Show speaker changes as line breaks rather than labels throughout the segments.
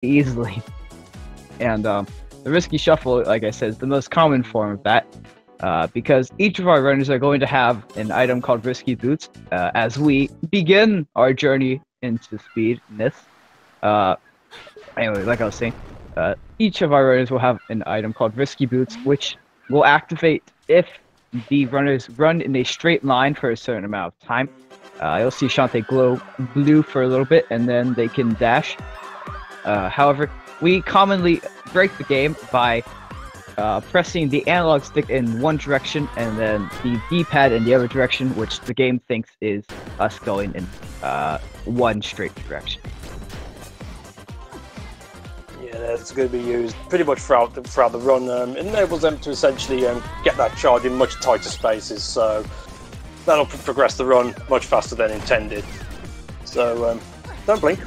easily. And the Risky Shuffle, like I said, is the most common form of that. Because each of our runners are going to have an item called Risky Boots as we begin our journey into speedness. Anyway, like I was saying, each of our runners will have an item called Risky Boots, which will activate if the runners run in a straight line for a certain amount of time. You'll see Shantae glow blue for a little bit, and then they can dash. However, we commonly break the game by pressing the analog stick in one direction and then the D-pad in the other direction, which the game thinks is us going in one straight direction.
Yeah, that's going to be used pretty much throughout the run. It enables them to essentially get that charge in much tighter spaces, so that'll progress the run much faster than intended. So don't blink.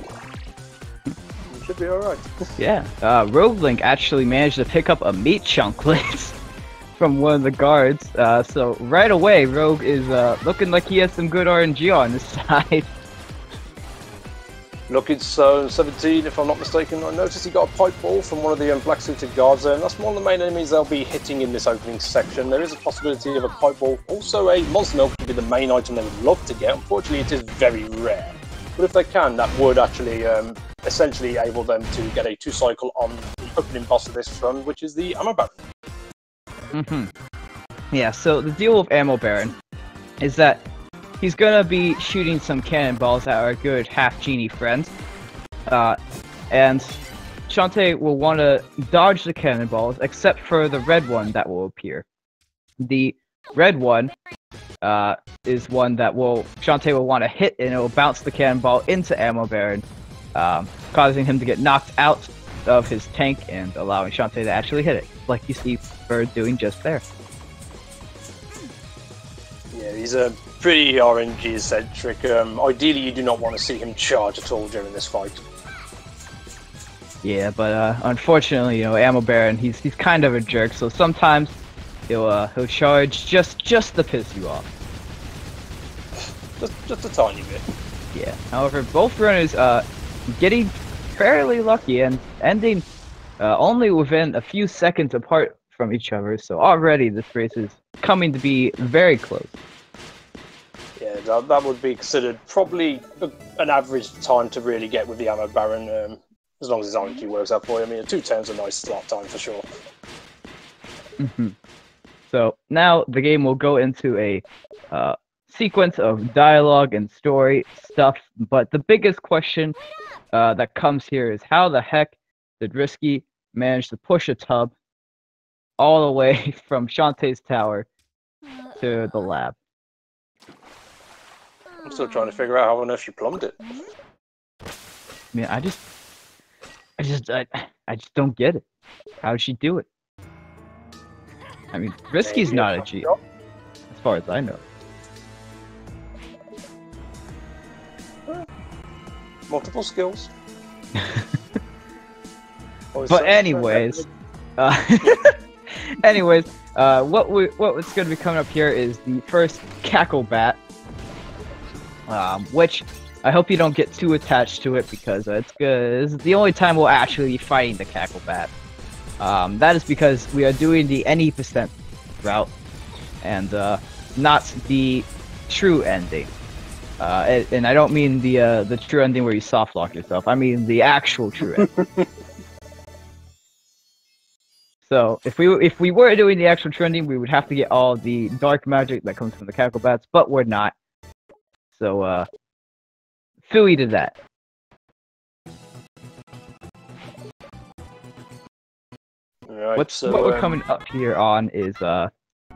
You should be alright.
Yeah, RogueLink actually managed to pick up a meat chunklet from one of the guards, so right away Rogue is looking like he has some good RNG on his side.
Looking so 17, if I'm not mistaken. I noticed he got a pipe ball from one of the black suited guards there, and that's one of the main enemies they'll be hitting in this opening section. There is a possibility of a pipe ball. Also, a monster milk would be the main item they would love to get. Unfortunately, it is very rare. But if they can, that would actually essentially enable them to get a 2-cycle on the opening boss of this run, which is the Ammo Baron.
Yeah, so the deal with Ammo Baron is that he's gonna be shooting some cannonballs at our good half-genie friends. And Shantae will want to dodge the cannonballs, except for the red one that will appear. The red one is one that Shantae will want to hit, and it will bounce the cannonball into Ammo Baron, causing him to get knocked out of his tank and allowing Shantae to actually hit it, like you see Bird doing just there.
Yeah, he's a pretty RNG-centric. Ideally, you do not want to see him charge at all during this fight.
Yeah, but unfortunately, you know, Ammo Baron, he's kind of a jerk, so sometimes he'll charge just to piss you off.
Just a tiny bit.
Yeah. However, both runners getting fairly lucky and ending only within a few seconds apart from each other, so already this race is coming to be very close.
Yeah, that would be considered probably an average time to really get with the Ammo Baron, as long as his RNG works out for you. I mean, a 2:10 is a nice slot time for sure.
So now the game will go into a sequence of dialogue and story stuff, but the biggest question that comes here is how the heck did Risky manage to push a tub all the way from Shantae's tower to the lab?
I'm still trying to figure out how on earth you plumbed it.
I mean, I just don't get it. How did she do it? I mean, Risky's not a cheat, as far as I know.
Multiple skills.
But anyways, what's going to be coming up here is the first Cackle Bat, which I hope you don't get too attached to it because it's good. This is the only time we'll actually be fighting the Cackle Bat. That is because we are doing the any percent route and not the true ending. And I don't mean the true ending where you soft lock yourself. I mean the actual true ending. So if we were doing the actual true ending, we would have to get all the dark magic that comes from the Cackle Bats, but we're not. So phooey to that.
Right,
what we're coming up here on is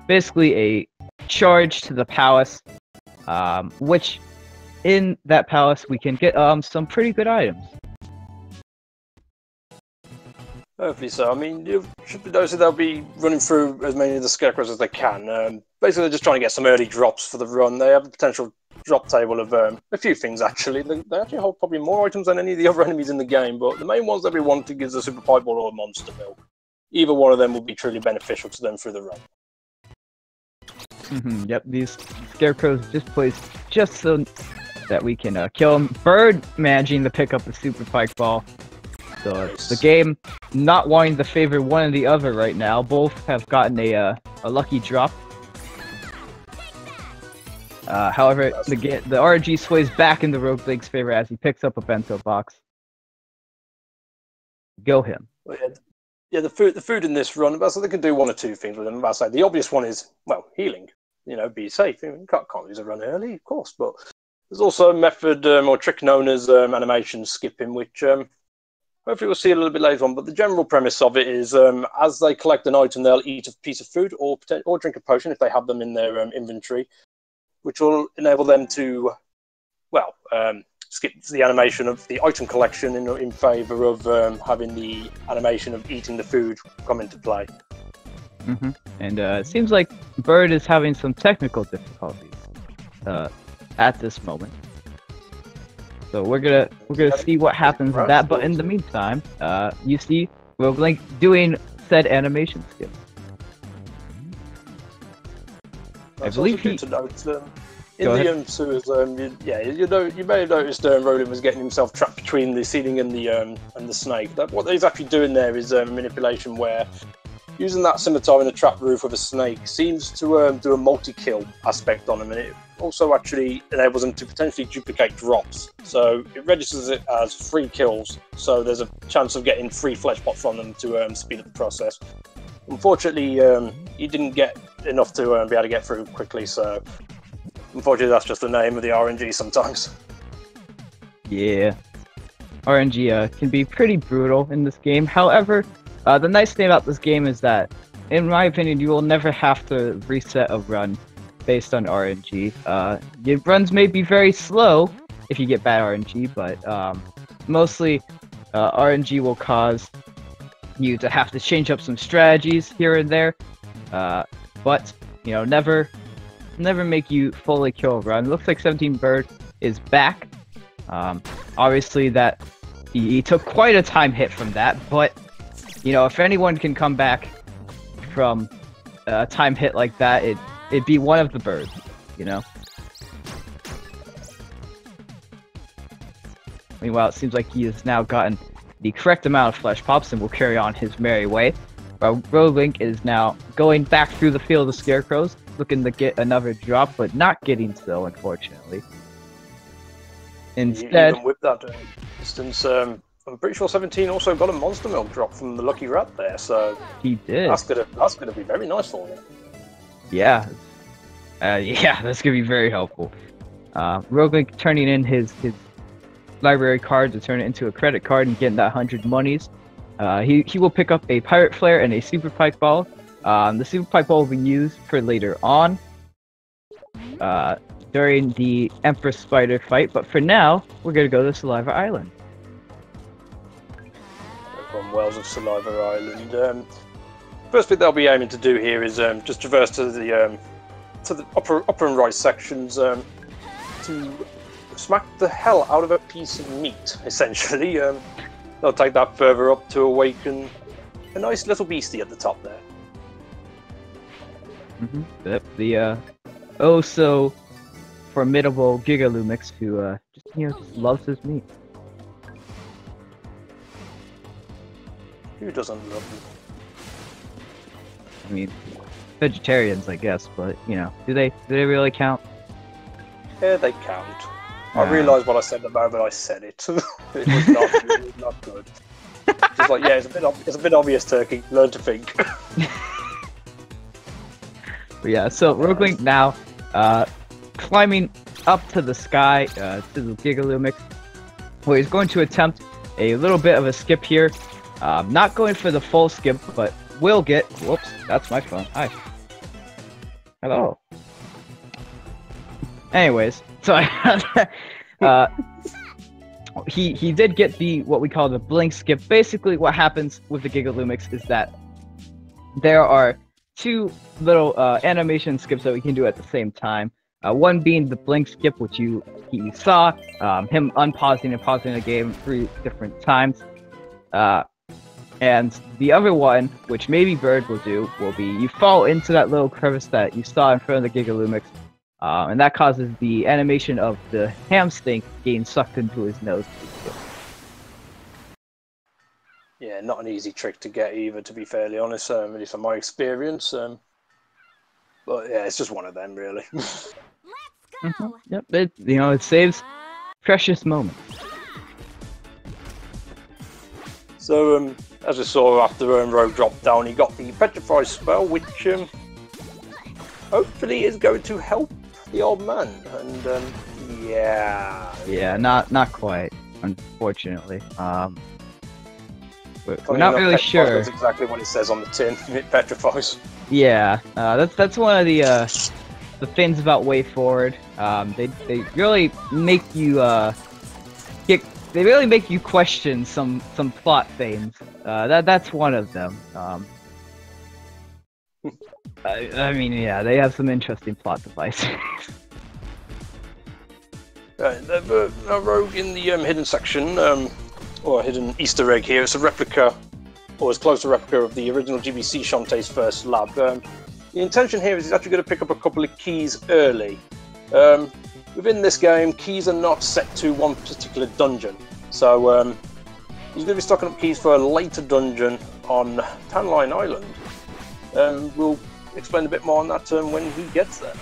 basically a charge to the palace, which in that palace we can get some pretty good items.
Hopefully so. I mean, you should be noticing they'll be running through as many of the scarecrows as they can. Basically, they're just trying to get some early drops for the run. They have a potential drop table of a few things, actually. They actually hold probably more items than any of the other enemies in the game, but the main ones that we want is a Super Pipe Ball or a Monster Milk. Either one of them will be truly beneficial to them through the run.
Yep, these scarecrows just placed just so that we can kill them. Bird managing to pick up a Super Pike Ball. So the game not wanting to favor one or the other right now. Both have gotten a lucky drop. However, the RNG sways back in the RogueLink's favor as he picks up a bento box. Go him.
Well, yeah, the food in this run, so they can do one or two things with them. I say the obvious one is, well, healing. You know, be safe. You can't lose a run early, of course, but there's also a method or trick known as animation skipping, which hopefully we'll see a little bit later on. But the general premise of it is, as they collect an item, they'll eat a piece of food or drink a potion if they have them in their inventory, which will enable them to, well, skip the animation of the item collection in favour of having the animation of eating the food come into play.
Mm-hmm. And it seems like Bird is having some technical difficulties at this moment. So we're gonna see what happens with that. But in the meantime, you see RogueLink doing said animation skip. I believe he.
In the sewers, you may have noticed Roland was getting himself trapped between the ceiling and the snake. What he's actually doing there is manipulation, where using that scimitar in the trap roof of a snake seems to do a multi-kill aspect on him, and it also actually enables him to potentially duplicate drops. So it registers it as 3 kills, so there's a chance of getting 3 flesh pots from them to speed up the process. Unfortunately, he didn't get enough to be able to get through quickly, so unfortunately that's just the name of the RNG sometimes.
Yeah. RNG can be pretty brutal in this game. However, the nice thing about this game is that, in my opinion, you will never have to reset a run based on RNG. Your runs may be very slow if you get bad RNG, but mostly RNG will cause you to have to change up some strategies here and there. But, you know, never make you fully kill a run. Looks like 17 Bird is back. Obviously that he took quite a time hit from that, but you know, if anyone can come back from a time hit like that, it'd be one of the Birds, you know? Meanwhile, it seems like he has now gotten the correct amount of flesh pops and will carry on his merry way. While RogueLink is now going back through the field of scarecrows, looking to get another drop, but not getting so, unfortunately. Instead,
even with that distance, I'm pretty sure 17 also got a monster milk drop from the lucky rat there, so
he did.
That's gonna be very nice for him.
Yeah, yeah, that's gonna be very helpful. RogueLink turning in his library card to turn it into a credit card and getting that 100 monies. He will pick up a pirate flare and a super pike ball. The super pike ball will be used for later on during the Empress Spider fight, but for now, we're gonna go to Saliva Island.
From Wells of Saliva Island. First bit they'll be aiming to do here is just traverse to the upper and right sections to smack the hell out of a piece of meat, essentially. They'll take that further up to awaken a nice little beastie at the top there.
Yep, the oh so formidable Gigalumix who just loves his meat.
Who doesn't love them?
I mean, vegetarians, I guess, but you know, do they really count?
Yeah, they count. I realised what I said the moment I said it. It was not good. Just like, yeah, it's a bit obvious, Turkey. Learn to think.
But yeah, so RogueLink now climbing up to the sky to the Gigalumix, where he's going to attempt a little bit of a skip here. Not going for the full skip, but will get. Whoops, that's my phone. Hi. Hello. Anyways, so he did get the what we call the blink skip. Basically, what happens with the Gigalumix is that there are 2 little animation skips that we can do at the same time. One being the blink skip, which you saw him unpausing and pausing the game 3 different times. And the other one, which maybe Bird will do, will be you fall into that little crevice that you saw in front of the Gigalumix, and that causes the animation of the ham stink getting sucked into his nose.
Yeah, not an easy trick to get either, to be fairly honest, really from my experience. But yeah, it's just one of them, really.
Let's go.
Yep, it saves precious moments.
So, as we saw after Rogue dropped down, he got the Petrify spell, which hopefully is going to help the old man. And yeah.
Yeah, not quite, unfortunately. We're not really sure.
That's exactly what it says on the tin. It petrifies.
Yeah, that's one of the things about Way Forward. They really make you they really make you question some plot things. That's one of them. I mean, yeah, they have some interesting plot devices.
Rogue in the hidden section, or hidden Easter egg here. It's a replica, or as close to a replica of the original GBC Shantae's first lab. The intention here is he's actually going to pick up a couple of keys early. Within this game, keys are not set to one particular dungeon, so he's going to be stocking up keys for a later dungeon on Tanline Island. We'll explain a bit more on that when he gets there.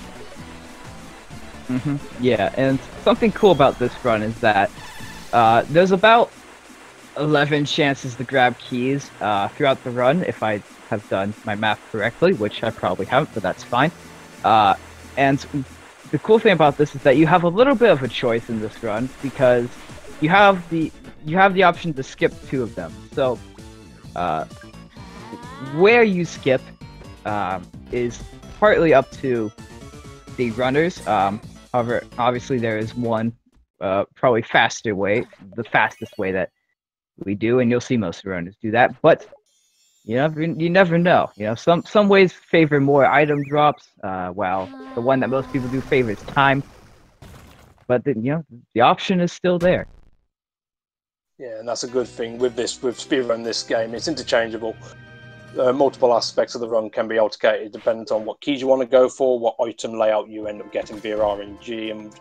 Yeah, and something cool about this run is that there's about 11 chances to grab keys throughout the run, if I have done my math correctly, which I probably haven't, but that's fine. And the cool thing about this is that you have a little bit of a choice in this run, because you have the option to skip 2 of them. So where you skip is partly up to the runners. However, obviously there is one probably faster way, the fastest way that we do, and you'll see most of the runners do that. But you never know. Some ways favor more item drops, while the one that most people do favors time. But the option is still there.
Yeah, and that's a good thing with speedrun this game. It's interchangeable. Multiple aspects of the run can be allocated depending on what keys you want to go for, what item layout you end up getting via RNG, and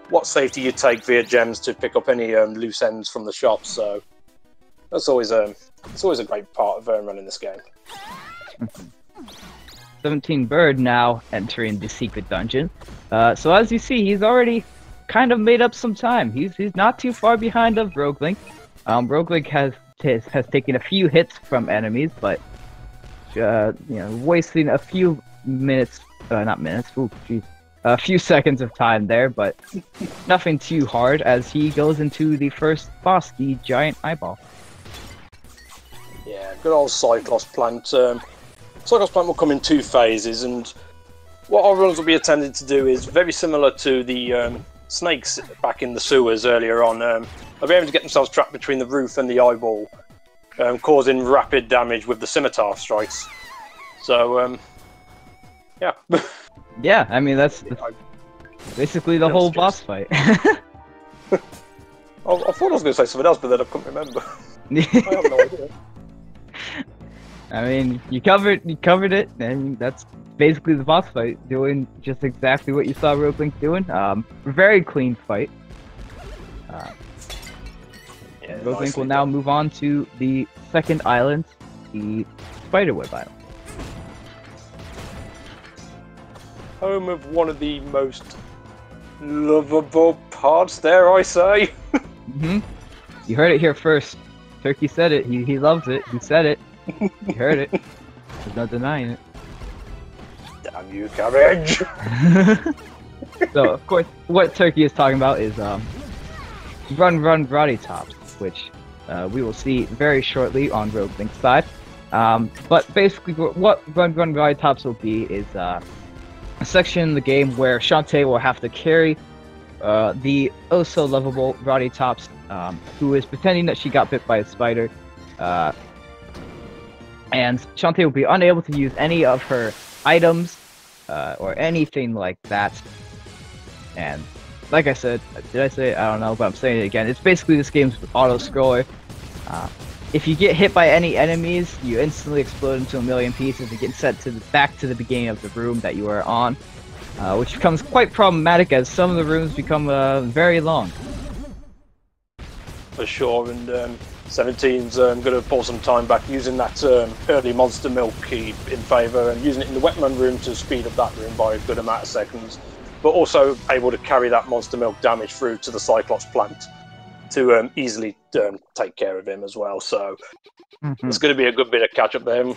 what safety you take via gems to pick up any loose ends from the shop. So that's always a great part of running this game.
17 Bird now entering the secret dungeon. So as you see, he's already kind of made up some time. He's not too far behind of RogueLink. RogueLink has taken a few hits from enemies, but wasting a few minutes, not minutes, a few seconds of time there, but nothing too hard as he goes into the first boss, the giant eyeball.
Yeah, good old Cyclops plant. Cyclops plant will come in 2 phases, and what our runs will be intended to do is very similar to the snakes back in the sewers earlier on. They'll be able to get themselves trapped between the roof and the eyeball, causing rapid damage with the scimitar strikes. So, yeah.
Yeah, I mean, that's basically the whole boss fight.
I thought I was going to say something else, but then I couldn't remember. I have no idea.
I mean, you covered it, and that's basically the boss fight, doing just exactly what you saw RogueLink doing. Very clean fight. RogueLink will now move on to the second island, the Spiderweb Island.
Home of one of the most lovable parts, dare I say.
You heard it here first. Turkey said it. He loves it. He said it. You heard it. There's no denying it.
Damn you, cabbage!
So, of course, what Turkey is talking about is Run Run Roddy Tops, which we will see very shortly on RogueLink's side. But basically, what Run Run Roddy Tops will be is a section in the game where Shantae will have to carry the oh-so-lovable Roddy Tops, who is pretending that she got bit by a spider. And Shantae will be unable to use any of her items or anything like that. And like I said, did I say it? I don't know, but I'm saying it again. It's basically this game's auto-scroller. If you get hit by any enemies, you instantly explode into a million pieces and get sent back to the beginning of the room that you are on, which becomes quite problematic as some of the rooms become very long.
For sure, and 17's going to pull some time back using that early monster milk key in favour and using it in the Wetman room to speed up that room by a good amount of seconds, but also able to carry that monster milk damage through to the Cyclops plant to easily take care of him as well. So it's going to be a good bit of catch up there. And,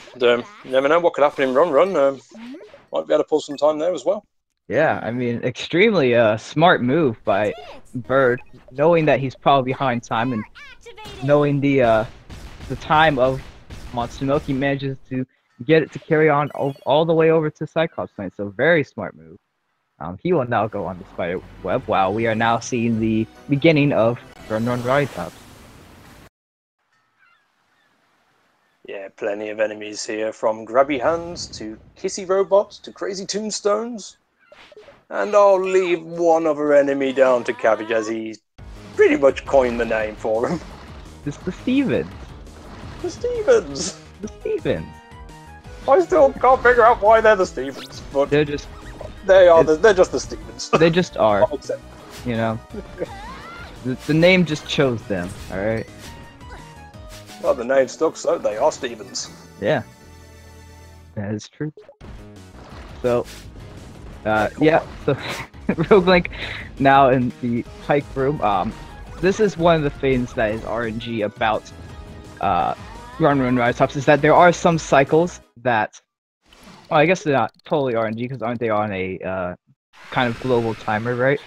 you never know what could happen in Run. Might be able to pull some time there as well.
Yeah, I mean, extremely smart move by Bird, knowing that he's probably behind time and knowing the time of Monster Milk, he manages to get it to carry on all the way over to Cyclops Lane. So very smart move. He will now go on the Spider Web while we are now seeing the beginning of Run Ride Tops.
Yeah, plenty of enemies here, from grabby hands to kissy robots to crazy tombstones. And I'll leave one other enemy down to Cabbage, as he's pretty much coined the name for him.
It's the Stevens.
The Stevens!
The Stevens.
I still can't figure out why they're the Stevens, but
They're just...
they're just the Stevens.
They just are.
I'll accept.
You know? The name just chose them, alright?
Well, the name stuck, so they are Stevens.
Yeah. That is true. So... yeah, so RogueLink now in the Pike room. This is one of the things that is RNG about Run Ride Tops, is that there are some cycles that, well, I guess they're not totally RNG, because aren't they on a kind of global timer, right?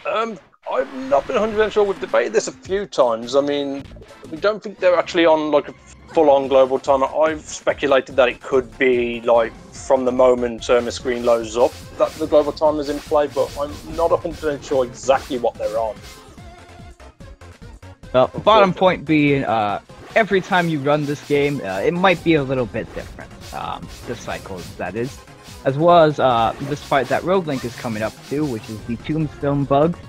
I've not been 100% sure. We've debated this a few times. I mean, we don't think they're actually on like a full-on global timer. I've speculated that it could be like from the moment a screen loads up that the global timer's in play, but I'm not 100% sure exactly what they're on.
Well, bottom point being, every time you run this game, it might be a little bit different. The cycles, that is. As well as this fight that RogueLink is coming up to, which is the Tombstone bugs.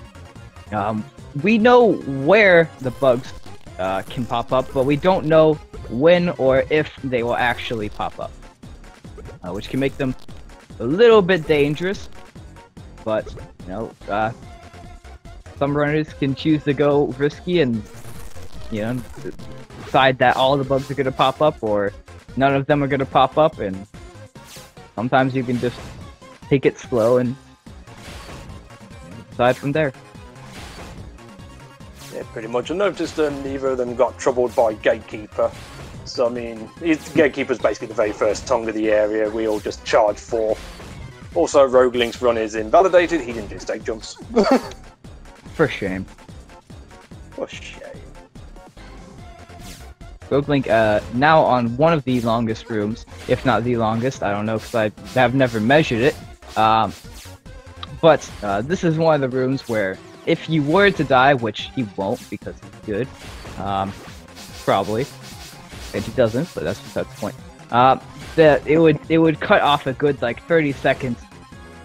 We know where the bugs can pop up, but we don't know when or if they will actually pop up, which can make them a little bit dangerous. But you know, some runners can choose to go risky and, you know, decide that all the bugs are going to pop up or none of them are going to pop up, and sometimes you can just take it slow and decide from there.
Yeah, pretty much. I noticed neither of them got troubled by Gatekeeper. So, I mean, Gatekeeper's basically the very first tongue of the area we all just charge for. Also, RogueLink's run is invalidated. He didn't do stake jumps.
For shame.
For shame.
RogueLink now on one of the longest rooms, if not the longest. I don't know, because I have never measured it. But this is one of the rooms where if you were to die, which he won't because he's good, probably, and he doesn't, but that's the point. That it would cut off a good like 30 seconds,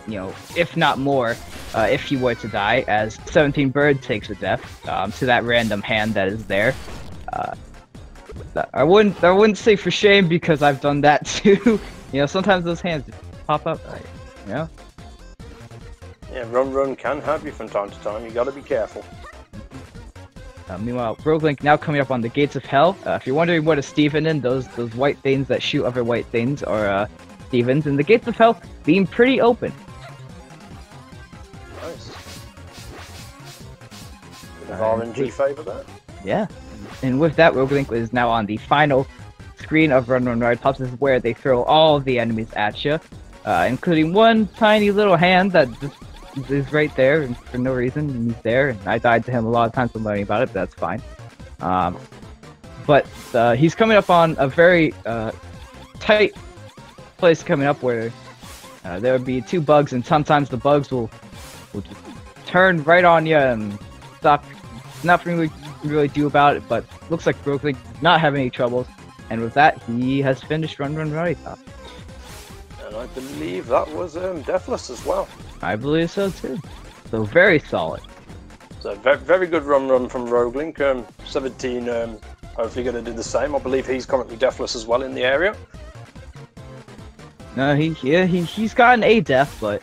you know, if not more, if he were to die, as 17 Bird takes a death to that random hand that is there. I wouldn't say for shame, because I've done that too. You know, sometimes those hands pop up, you know.
Yeah, Run can hurt you from time to time. You got to be careful.
Meanwhile, RogueLink now coming up on the Gates of Hell. If you're wondering what is Steven in, those white things that shoot other white things are Stevens, and the Gates of Hell being pretty open.
Nice. Bit of RNG favour there.
Yeah, and with that, RogueLink is now on the final screen of Run Ride Tops. This is where they throw all of the enemies at you, including one tiny little hand that just is right there and for no reason, and he's there, and I died to him a lot of times from learning about it, but that's fine. But he's coming up on a very tight place coming up where there would be two bugs, and sometimes the bugs will just turn right on you and stop. Nothing we can really do about it, but looks like RogueLink does not have any troubles, and with that, he has finished Run Ride Top.
And I believe that was Deathless as well.
I believe so too. So very solid.
So very good run from RogueLink. 17 hopefully going to do the same. I believe he's currently deathless as well in the area.
No, he's gotten a death, but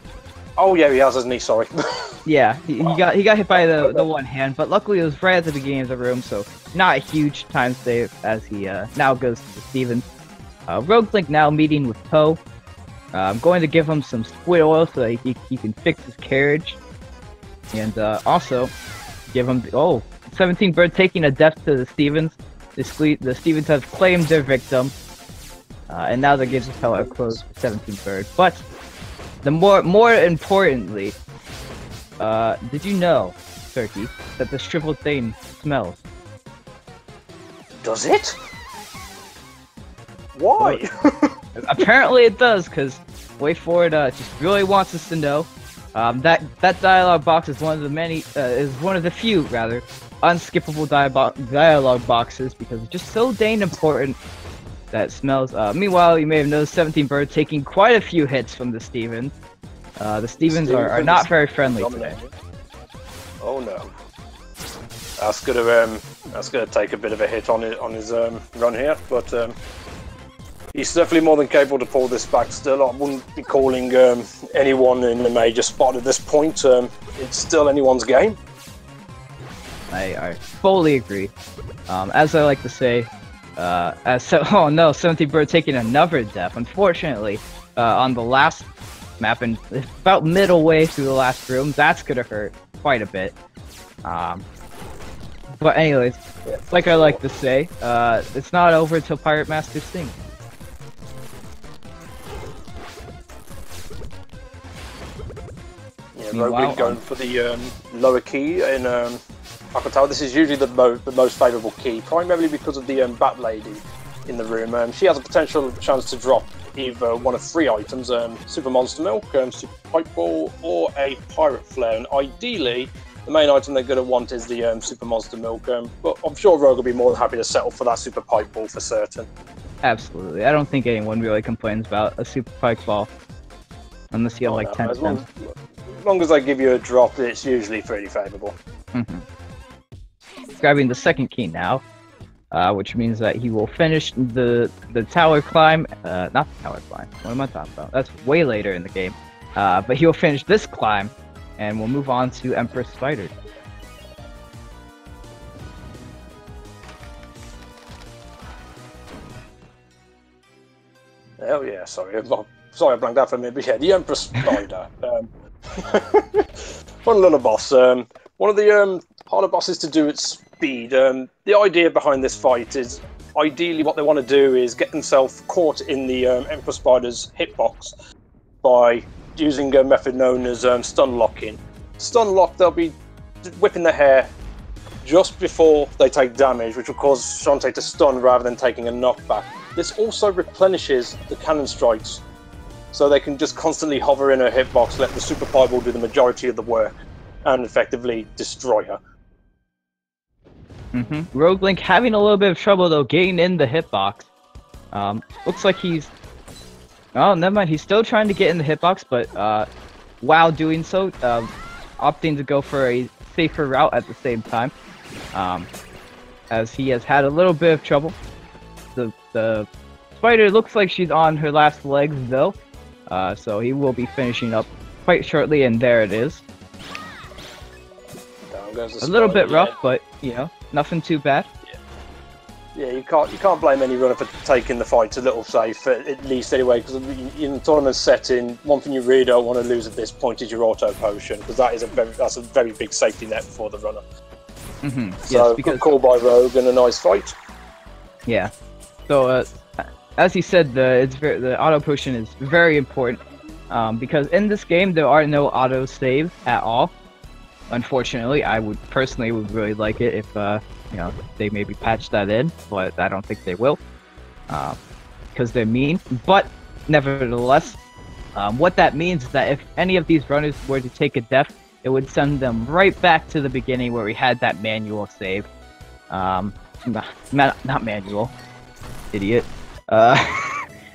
Oh yeah, he has, hasn't he? Sorry.
Yeah, he got hit by the one hand, but luckily it was right at the beginning of the room, so not a huge time save as he now goes to the Stevens. RogueLink now meeting with Poe. I'm going to give him some squid oil so that he can fix his carriage, and also give him 17 Bird taking a death to the Stevens. The Stevens have claimed their victim, and now that gives us a close for 17 Bird. But the more importantly, did you know, Turkey, that this triple thing smells?
Does it? Why?
Apparently it does, because Way Forward just really wants us to know. That dialogue box is one of the few unskippable dialogue boxes because it's just so dang important that it smells. Meanwhile, you may have noticed 17 Bird taking quite a few hits from the Stevens. The Stevens are not very friendly today.
Oh no. That's gonna take a bit of a hit on his run here, but he's definitely more than capable to pull this back still. I wouldn't be calling anyone in the major spot at this point. It's still anyone's game.
I fully agree. As I like to say, oh no, 17 Bird taking another death. Unfortunately, on the last map, and about middle way through the last room, that's gonna hurt quite a bit. But anyways, like I like to say, it's not over till Pirate Master sings.
Yeah, RogueLink going for the lower key in Tower. This is usually the most favourable key, primarily because of the Bat Lady in the room. She has a potential chance to drop either one of 3 items, Super Monster Milk, Super Pipe Ball, or a Pirate Flare. And ideally, the main item they're going to want is the Super Monster Milk, but I'm sure Rogue will be more than happy to settle for that Super Pipe Ball for certain.
Absolutely. I don't think anyone really complains about a Super Pipe Ball. Unless you have like 10
as long as they give you a drop, it's usually pretty favourable.
Grabbing the second key now, which means that he will finish the tower climb. Not the tower climb. What am I talking about? That's way later in the game. But he will finish this climb, and we'll move on to Emperor Spider.
Oh yeah, sorry I blanked out for a minute, but yeah, the Emperor Spider. Fun little boss. One of the harder bosses to do at speed. The idea behind this fight is, ideally what they want to do is get themselves caught in the Emperor Spider's hitbox by using a method known as stun locking. Stun lock, they'll be whipping their hair just before they take damage, which will cause Shantae to stun rather than taking a knockback. This also replenishes the cannon strikes, so they can just constantly hover in her hitbox, let the Super Pipe Ball do the majority of the work, and effectively destroy her.
RogueLink having a little bit of trouble though getting in the hitbox. Looks like he's... Oh, never mind. He's still trying to get in the hitbox, but while doing so, opting to go for a safer route at the same time, as he has had a little bit of trouble. The spider looks like she's on her last legs though, so he will be finishing up quite shortly, and there it is.
Down goes the
a little
spider,
bit rough, but you know, nothing too bad.
Yeah, you can't blame any runner for taking the fight a little safe, at least anyway, because in the tournament setting, one thing you really don't want to lose at this point is your auto potion, because that's a very big safety net for the runner. So
Yes, because...
good call by Rogue and a nice fight.
Yeah. So as he said, the auto potion is very important, because in this game there are no auto saves at all. Unfortunately, I would really like it if you know, they maybe patch that in, but I don't think they will, because they're mean. But nevertheless, what that means is that if any of these runners were to take a death, it would send them right back to the beginning where we had that manual save. Not manual, idiot.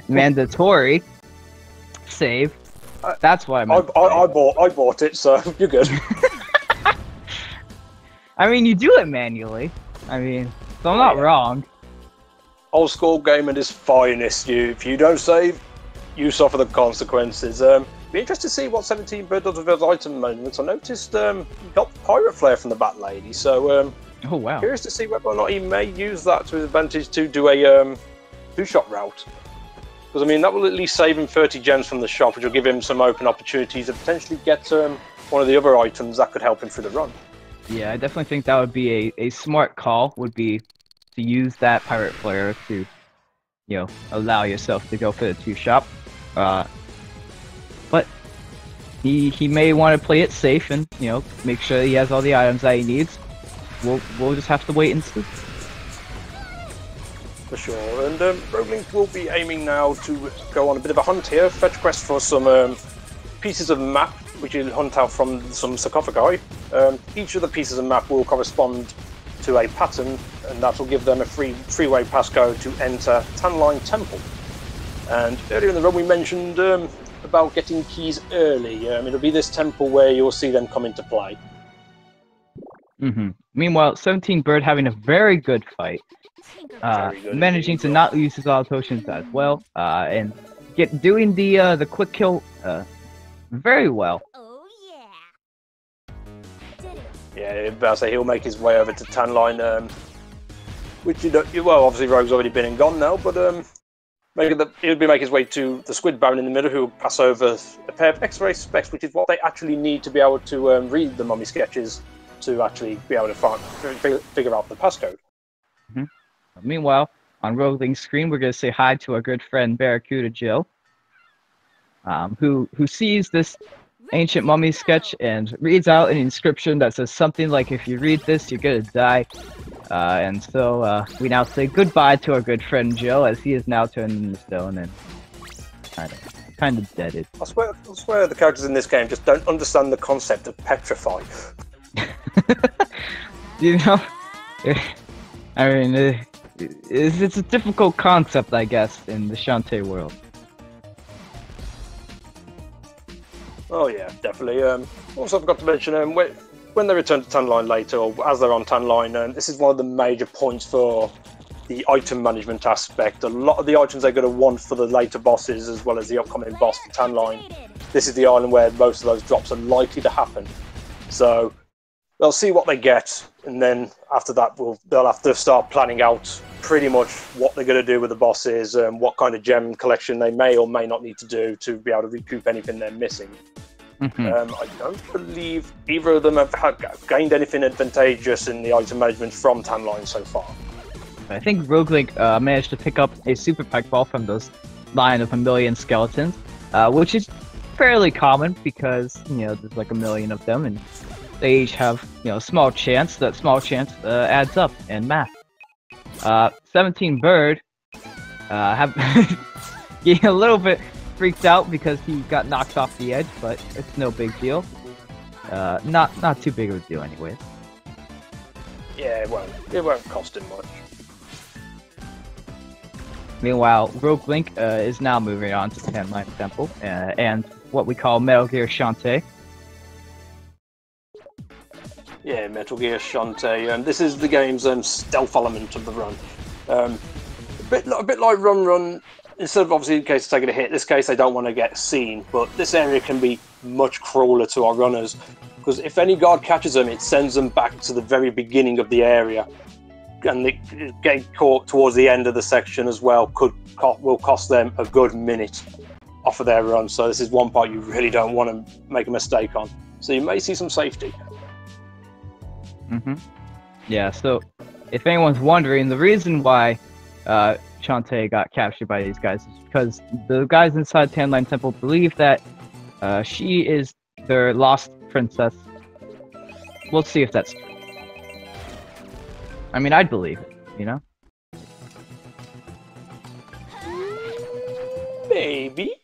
Mandatory save. That's what I meant.
I bought it, so you're good.
I mean, you do it manually. I mean, so I'm not wrong.
Old school game at its finest. If you don't save, you suffer the consequences. Be interested to see what 17 Bird does with those item moments. I noticed he got the Pirate Flare from the Bat Lady, so
Oh wow.
curious to see whether or not he may use that to his advantage to do a two-shot route. Because, I mean, that will at least save him 30 gems from the shop, which will give him some open opportunities to potentially get one of the other items that could help him through the run.
Yeah, I definitely think that would be a smart call, would be to use that Pirate Flare to, you know, allow yourself to go for the two-shot. But he may want to play it safe and, you know, make sure he has all the items that he needs. We'll just have to wait and see.
For sure, and RogueLink will be aiming now to go on a bit of a hunt here, fetch quest for some pieces of map, which he'll hunt out from some sarcophagi. Each of the pieces of map will correspond to a pattern, and that will give them a freeway passcode to enter Tanline Temple. And earlier in the run we mentioned about getting keys early. It'll be this temple where you'll see them come into play.
Meanwhile, 17 Bird having a very good fight. Managing to not lose his auto potions as well, and doing the quick kill very well.
Oh yeah.
Yeah, I say he'll make his way over to Tanline, which well, obviously Rogue's already been and gone now, but he'll make his way to the Squid Baron in the middle, who will pass over a pair of X-ray specs, which is what they actually need to be able to read the mummy sketches to actually be able to figure out the passcode.
Meanwhile, on RogueLink's screen, we're going to say hi to our good friend Barracuda Jill, who sees this ancient mummy sketch and reads out an inscription that says something like, "If you read this, you're going to die." And so we now say goodbye to our good friend Jill, as he is now turned into stone and kind of deaded.
I swear the characters in this game just don't understand the concept of petrify.
You know, I mean, it's a difficult concept, I guess, in the Shantae world.
Oh yeah, definitely. Also, I forgot to mention, when they return to Tanline later, or as they're on Tanline, this is one of the major points for the item management aspect. A lot of the items they're going to want for the later bosses, as well as the upcoming boss for Tanline. This is the island where most of those drops are likely to happen. So they'll see what they get, and then after that, they'll have to start planning out pretty much what they're going to do with the bosses, what kind of gem collection they may or may not need to do to be able to recoup anything they're missing. I don't believe either of them have gained anything advantageous in the item management from Tanline so far.
I think RogueLink managed to pick up a super pike ball from those line of 1,000,000 skeletons, which is fairly common because, you know, there's like 1,000,000 of them, and they each have, you know, small chance. That small chance adds up in math. 17 Bird getting a little bit freaked out because he got knocked off the edge, but it's no big deal. Not too big of a deal anyways.
Yeah, it won't cost him much.
Meanwhile, RogueLink is now moving on to Tanline Temple and what we call Metal Gear Shantae.
Yeah, Metal Gear Shantae. This is the game's stealth element of the run. A bit like Run. Instead of obviously in case of taking a hit, in this case they don't want to get seen, but this area can be much crueler to our runners, because if any guard catches them, it sends them back to the very beginning of the area, and getting caught towards the end of the section as well will cost them a good minute off of their run. So this is one part you really don't want to make a mistake on. So you may see some safety.
Yeah, so if anyone's wondering, the reason why Shantae got captured by these guys is because the guys inside Tanline Temple believe that she is their lost princess. We'll see if that's true. I mean, I'd believe it, you know?
Maybe.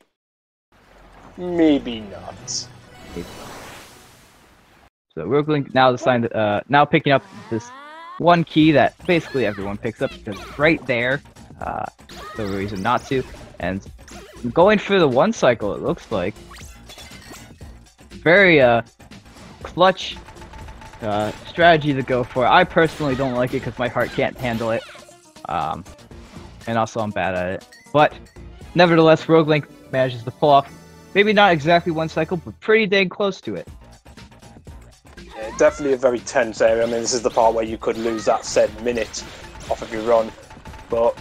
Maybe not.
So RogueLink now picking up this one key that basically everyone picks up because it's right there. No reason not to. And going for the one cycle, it looks like. Very clutch strategy to go for. I personally don't like it because my heart can't handle it. And also I'm bad at it. But nevertheless, RogueLink manages to pull off Maybe not exactly one cycle, but pretty dang close to it.
Yeah, definitely a very tense area. I mean, this is the part where you could lose that said minute off of your run. But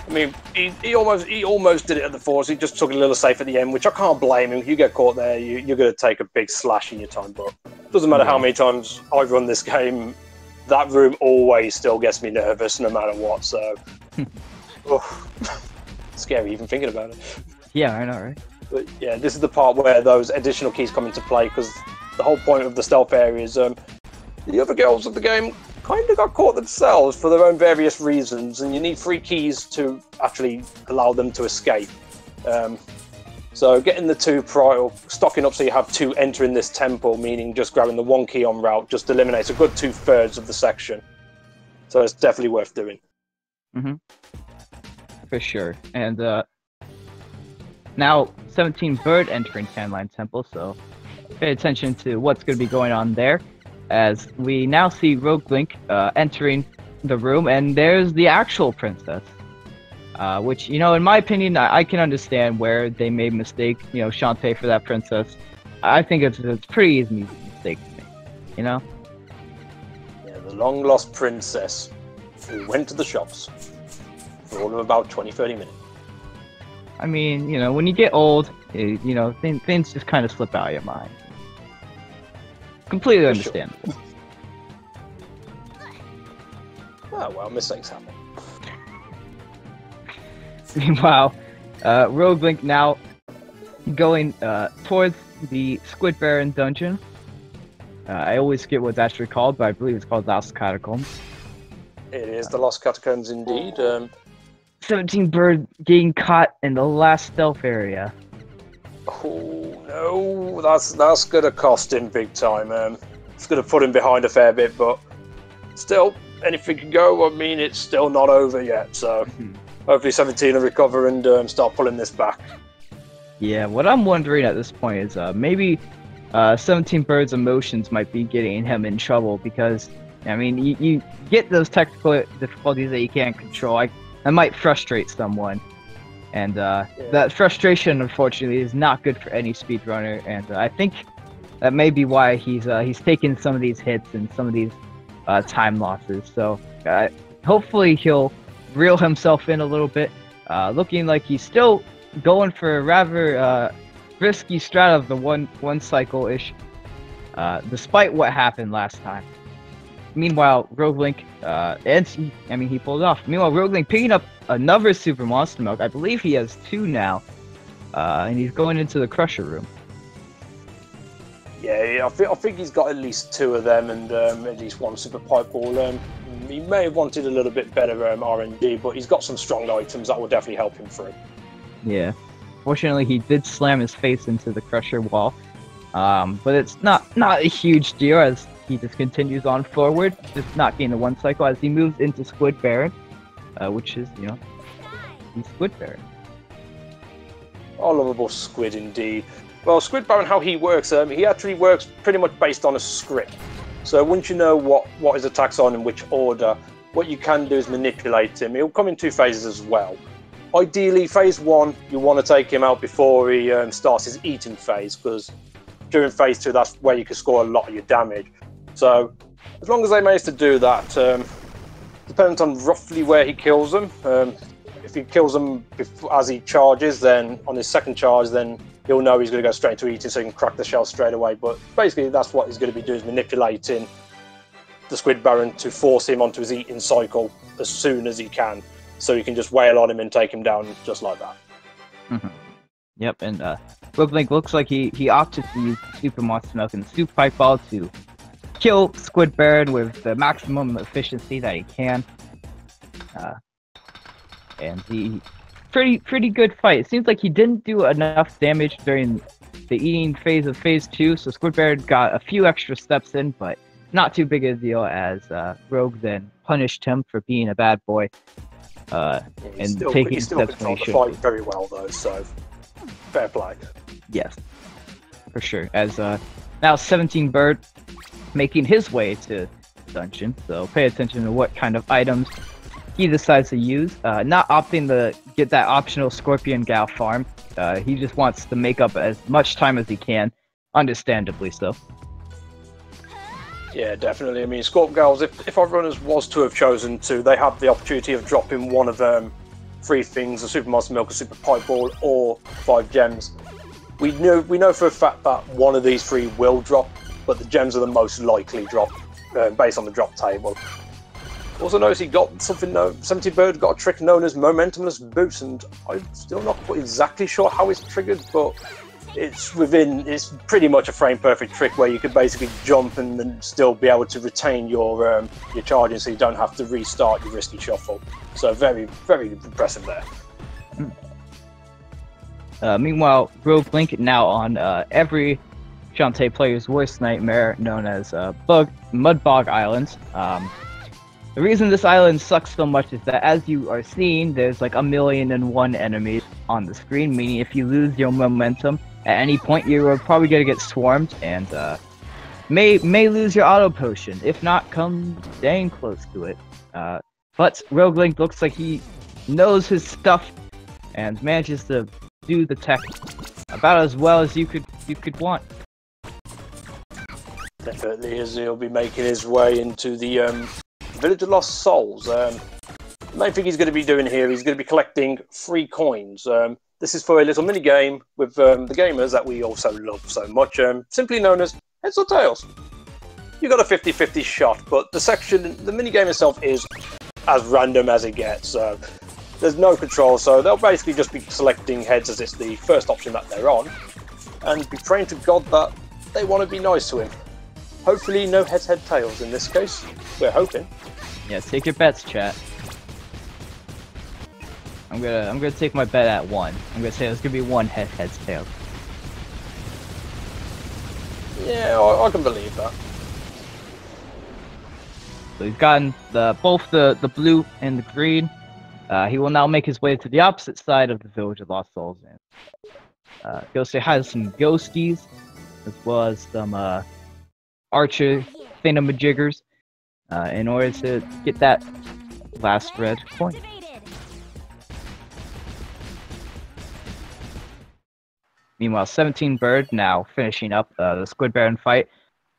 I mean, he almost did it at the force. He just took it a little safe at the end, which I can't blame him. You get caught there, you're going to take a big slash in your time. But it doesn't matter how many times I've run this game, that room always still gets me nervous, no matter what. So, scary even thinking about it.
Yeah, I know, right?
But yeah, this is the part where those additional keys come into play, because the whole point of the stealth area is the other girls of the game kind of got caught themselves for their own various reasons, and you need 3 keys to actually allow them to escape. So getting the 2 prior, stocking up so you have 2 entering this temple, meaning just grabbing the 1 key on route, just eliminates a good 2/3 of the section. So it's definitely worth doing.
Mm-hmm. For sure. And now 17 Bird entering Canline Temple, so pay attention to what's going to be going on there, as we now see RogueLink entering the room, and there's the actual princess. Which, you know, in my opinion, I can understand where they made a mistake, you know, Shantae for that princess. I think it's a pretty easy mistake to make, you know?
Yeah, the long-lost princess who went to the shops for all of about 20-30 minutes.
I mean, you know, when you get old, you know, things just kind of slip out of your mind. Completely understandable.
Oh, well, mistakes happen.
Meanwhile, RogueLink now going towards the Squid Baron dungeon. I always forget what it's actually called, but I believe it's called Lost Catacombs.
It is the Lost Catacombs indeed.
17 Bird getting caught in the last stealth area.
Oh no, that's gonna cost him big time. It's gonna put him behind a fair bit, but still, anything can go. I mean, it's still not over yet, so hopefully 17 will recover and start pulling this back.
Yeah, what I'm wondering at this point is maybe 17 Bird's emotions might be getting him in trouble, because, I mean, you get those technical difficulties that you can't control. That might frustrate someone. And that frustration, unfortunately, is not good for any speedrunner, and I think that may be why he's taking some of these hits and some of these time losses. So hopefully he'll reel himself in a little bit, looking like he's still going for a rather risky strat of the one cycle-ish, despite what happened last time. Meanwhile, RogueLink, he pulled it off. Meanwhile, RogueLink picking up another Super Monster Milk. I believe he has 2 now, and he's going into the Crusher room.
Yeah, I think he's got at least 2 of them and at least 1 Super Pipe Ball. He may have wanted a little bit better RNG, but he's got some strong items that will definitely help him through. Yeah.
Fortunately, he did slam his face into the Crusher wall, but it's not a huge deal, as he just continues on forward, just not getting the 1 cycle as he moves into Squid Baron, which is, you know, he's Squid Baron.
Oh, lovable Squid indeed. Well, Squid Baron, how he works, he actually works pretty much based on a script. So once you know what his attacks are and in which order, what you can do is manipulate him. He'll come in 2 phases as well. Ideally, phase 1, you want to take him out before he starts his eating phase, because during phase 2, that's where you can score a lot of your damage. So, as long as they manage to do that, depends on roughly where he kills them. If he kills them as he charges, then on his second charge, then he'll know he's going to go straight to eating, so he can crack the shell straight away. But basically, that's what he's going to be doing, is manipulating the Squid Baron to force him onto his eating cycle as soon as he can, so he can just wail on him and take him down just like that.
Mm-hmm. Yep, and RogueLink looks like he opted to use Super Monster Milk and Super Pipe Ball to kill Squid Baron with the maximum efficiency that he can. And he pretty good fight. It seems like he didn't do enough damage during the eating phase of phase 2, so Squid Baron got a few extra steps in, but not too big a deal, as Rogue then punished him for being a bad boy. And taking steps when he should.
Fight very well though, so fair play.
Yes, for sure. As now 17 Bird making his way to the dungeon, so pay attention to what kind of items he decides to use. Not opting to get that optional Scorpion Gal farm. He just wants to make up as much time as he can, understandably so.
Yeah, definitely. I mean, Scorp Gals, if our runners was to have chosen to, they have the opportunity of dropping one of three things: a Super Monster Milk, a Super Pipe Ball, or 5 gems. We know for a fact that one of these 3 will drop, but the gems are the most likely drop based on the drop table. Also notice he got something 70 Bird got a trick known as Momentumless Boost, and I'm still not quite exactly sure how it's triggered, but it's pretty much a frame perfect trick where you could basically jump and then still be able to retain your charging, so you don't have to restart your risky shuffle. So very, very impressive there.
Meanwhile, RogueLink now on every Shantae player's worst nightmare, known as Mudbog Island. The reason this island sucks so much is that, as you are seeing, there's like 1,000,001 enemies on the screen, meaning if you lose your momentum at any point, you're probably gonna get swarmed and may lose your auto potion, if not come dang close to it. But RogueLink looks like he knows his stuff and manages to do the tech about as well as you could want.
Definitely, as he'll be making his way into the Village of Lost Souls. The main thing he's going to be doing here, he's going to be collecting 3 coins. This is for a little mini game with the gamers that we also love so much, simply known as Heads or Tails. You got a 50-50 shot, but the mini game itself is as random as it gets. There's no control, so they'll basically just be selecting heads as it's the first option that they're on, and be praying to God that they want to be nice to him. Hopefully no heads, tails in this case. We're hoping.
Yeah, take your bets, chat. I'm gonna take my bet at 1. I'm gonna say there's gonna be 1 heads, tails.
Yeah, I can believe that.
So he's gotten both the blue and the green. He will now make his way to the opposite side of the Village of Lost Souls and go say hi to some ghosties, as well as some archer thingamajiggers, in order to get that last red coin. Meanwhile, 17 Bird now finishing up the Squid Baron fight.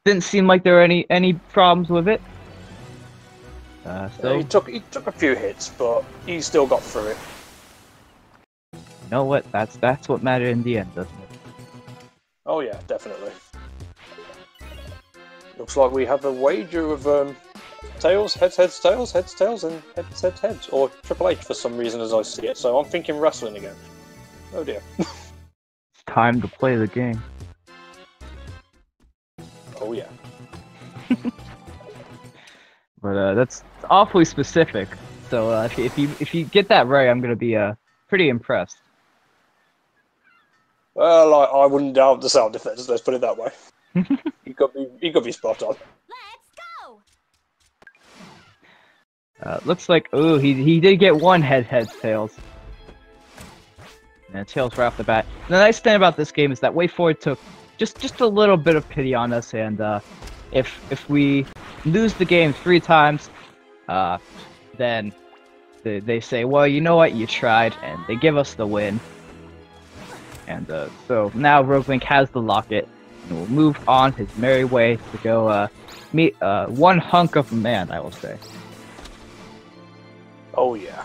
Didn't seem like there were any problems with it. So
he took a few hits, but he still got through it.
You know what? That's what mattered in the end, doesn't it?
Oh yeah, definitely. Looks like we have a wager of tails, heads, tails, heads, tails, and heads, or Triple H for some reason as I see it. So I'm thinking wrestling again. Oh dear.
It's time to play the game.
Oh yeah.
But that's awfully specific. So if you get that right, I'm gonna be pretty impressed.
Well, I wouldn't doubt the sound effects. Let's put it that way. He could be spot on.
Let's go.
Looks like he did get 1 heads, tails. And tails right off the bat. The nice thing about this game is that WayForward took just a little bit of pity on us, and if we lose the game 3 times, then they say, well, you know what, you tried, and they give us the win. And so now RogueLink has the locket, and will move on his merry way to go meet one hunk of a man, I will say.
Oh yeah.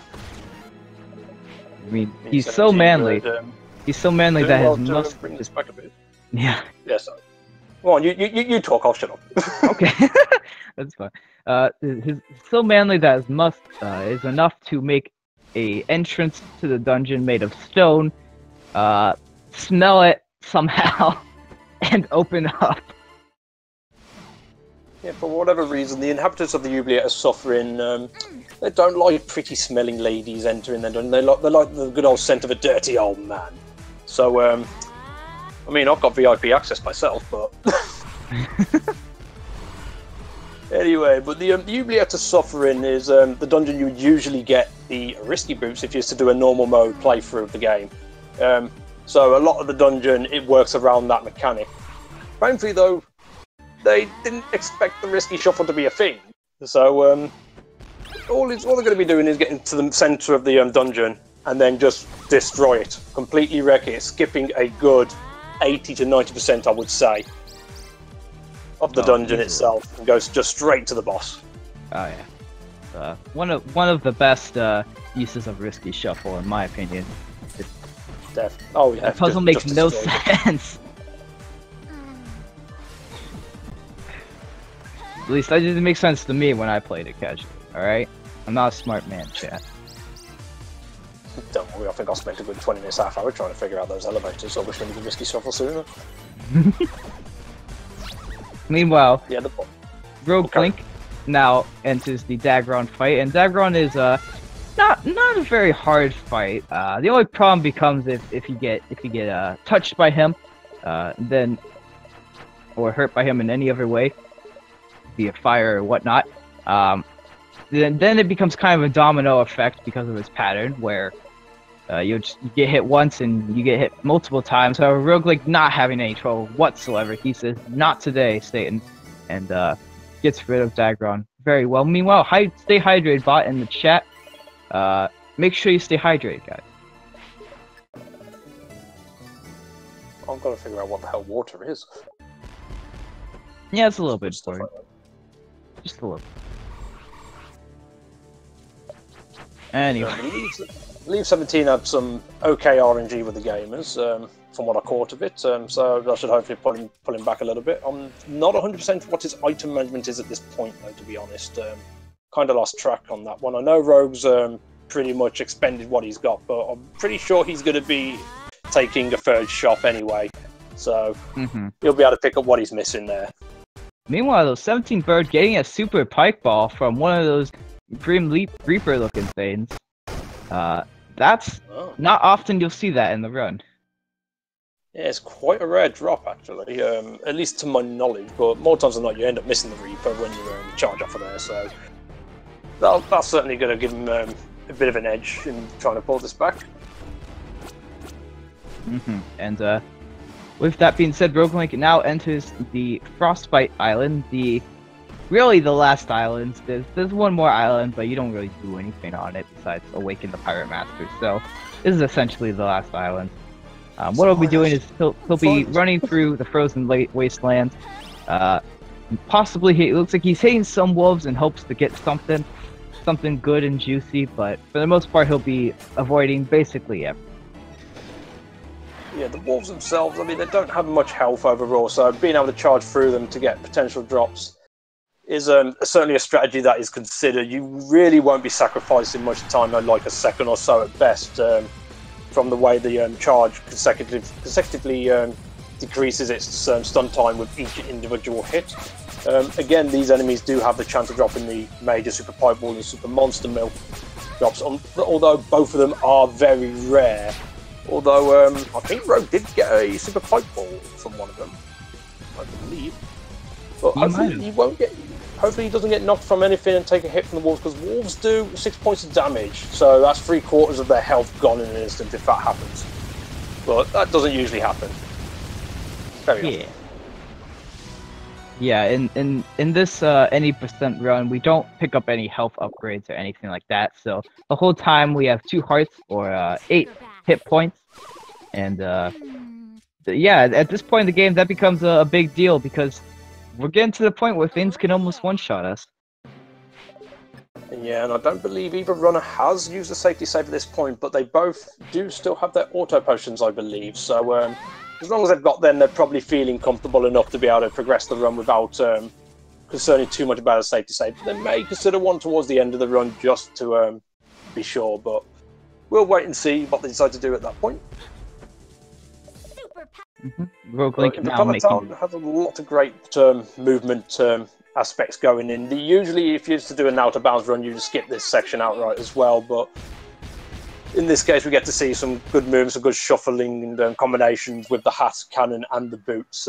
I mean, he's so manly. He's so manly that his muscles.
Bring this back a bit.
Yeah.
Yeah, sorry. Go on, you talk. I'll shut up.
Okay, that's fine. He's so manly that his musk is enough to make a entrance to the dungeon made of stone, smell it somehow, and open up.
Yeah, for whatever reason, the inhabitants of the Oubliette are suffering. They don't like pretty-smelling ladies entering their dungeon. They like the good old scent of a dirty old man. So, I mean, I've got VIP access myself, but anyway. But the Oubliette are suffering is the dungeon you would usually get the risky boots if you used to do a normal mode playthrough of the game. So a lot of the dungeon, it works around that mechanic. Thankfully, though, they didn't expect the risky shuffle to be a thing. So all they're going to be doing is getting to the centre of the dungeon, and then just destroy it, completely wreck it, skipping a good 80 to 90%, I would say, of the dungeon itself, and goes just straight to the boss.
Oh yeah, one of the best uses of Risky Shuffle, in my opinion.
Oh yeah,
that puzzle makes no sense. At least that didn't make sense to me when I played it casually. All right, I'm not a smart man, chat.
Don't worry, I think I spent a good 20 minutes, half hour trying to figure out those elevators, so I wish we could Risky Shuffle sooner.
Meanwhile,
yeah,
RogueLink now enters the Dagron fight, and Dagron is not a very hard fight. The only problem becomes if you get touched by him, then or hurt by him in any other way, be it fire or whatnot. Then it becomes kind of a domino effect because of his pattern, where you get hit once and you get hit multiple times. However, RogueLink not having any trouble whatsoever. He says, "Not today, Satan," and gets rid of Dagron very well. Meanwhile, stay hydrated, bot, in the chat. Make sure you stay hydrated, guys.
I've got to figure out what the hell water is.
Yeah, it's a little bit boring. Just a little. Anyway.
Leave 17 had some okay RNG with the gamers, from what I caught of it, so I should hopefully pull him back a little bit. I'm not 100% what his item management is at this point, though, to be honest. Kind of lost track on that one. I know Rogue's pretty much expended what he's got, but I'm pretty sure he's going to be taking a third shop anyway, so he'll be able to pick up what he's missing there.
Meanwhile, though, 17 Bird getting a super pike ball from one of those Grim Reaper looking things. That's not often you'll see that in the run.
Yeah, it's quite a rare drop, actually, at least to my knowledge, but more times than not you end up missing the Reaper when you charge off of there, so that's certainly going to give him a bit of an edge in trying to pull this back.
And with that being said, RogueLink now enters the Frostbite Island, really the last island. There's one more island, but you don't really do anything on it besides awaken the Pirate Master. So this is essentially the last island. What he'll be doing is he'll be running through the frozen wasteland. Possibly, it looks like he's hitting some wolves in hopes to get something good and juicy, but for the most part, he'll be avoiding basically everything.
Yeah, the wolves themselves, I mean, they don't have much health overall, so being able to charge through them to get potential drops is certainly a strategy that is considered. You really won't be sacrificing much time, like a second or so at best, from the way the charge consecutively decreases its stun time with each individual hit. Again, these enemies do have the chance of dropping the major super pipe ball and super monster milk drops, although both of them are very rare. Although I think Rogue did get a super pipe ball from one of them, I believe. But hopefully he doesn't get knocked from anything and take a hit from the wolves, because wolves do 6 points of damage, so that's 3/4 of their health gone in an instant if that happens. But that doesn't usually happen. Very often.
Yeah, in this any percent run, we don't pick up any health upgrades or anything like that. So the whole time we have 2 hearts or 8 hit points, and yeah, at this point in the game, that becomes a big deal because we're getting to the point where things can almost one-shot us.
Yeah, and I don't believe either runner has used a safety save at this point, but they both do still have their auto potions, I believe. So as long as they've got them, they're probably feeling comfortable enough to be able to progress the run without concerning too much about a safety save. They may consider one towards the end of the run just to be sure, but we'll wait and see what they decide to do at that point.
RogueLink now
making has a lot of great movement aspects going in. Usually, if you used to do an out of bounds run, you just skip this section outright as well. But in this case, we get to see some good moves, some good shuffling and combinations with the hat, cannon, and the boots.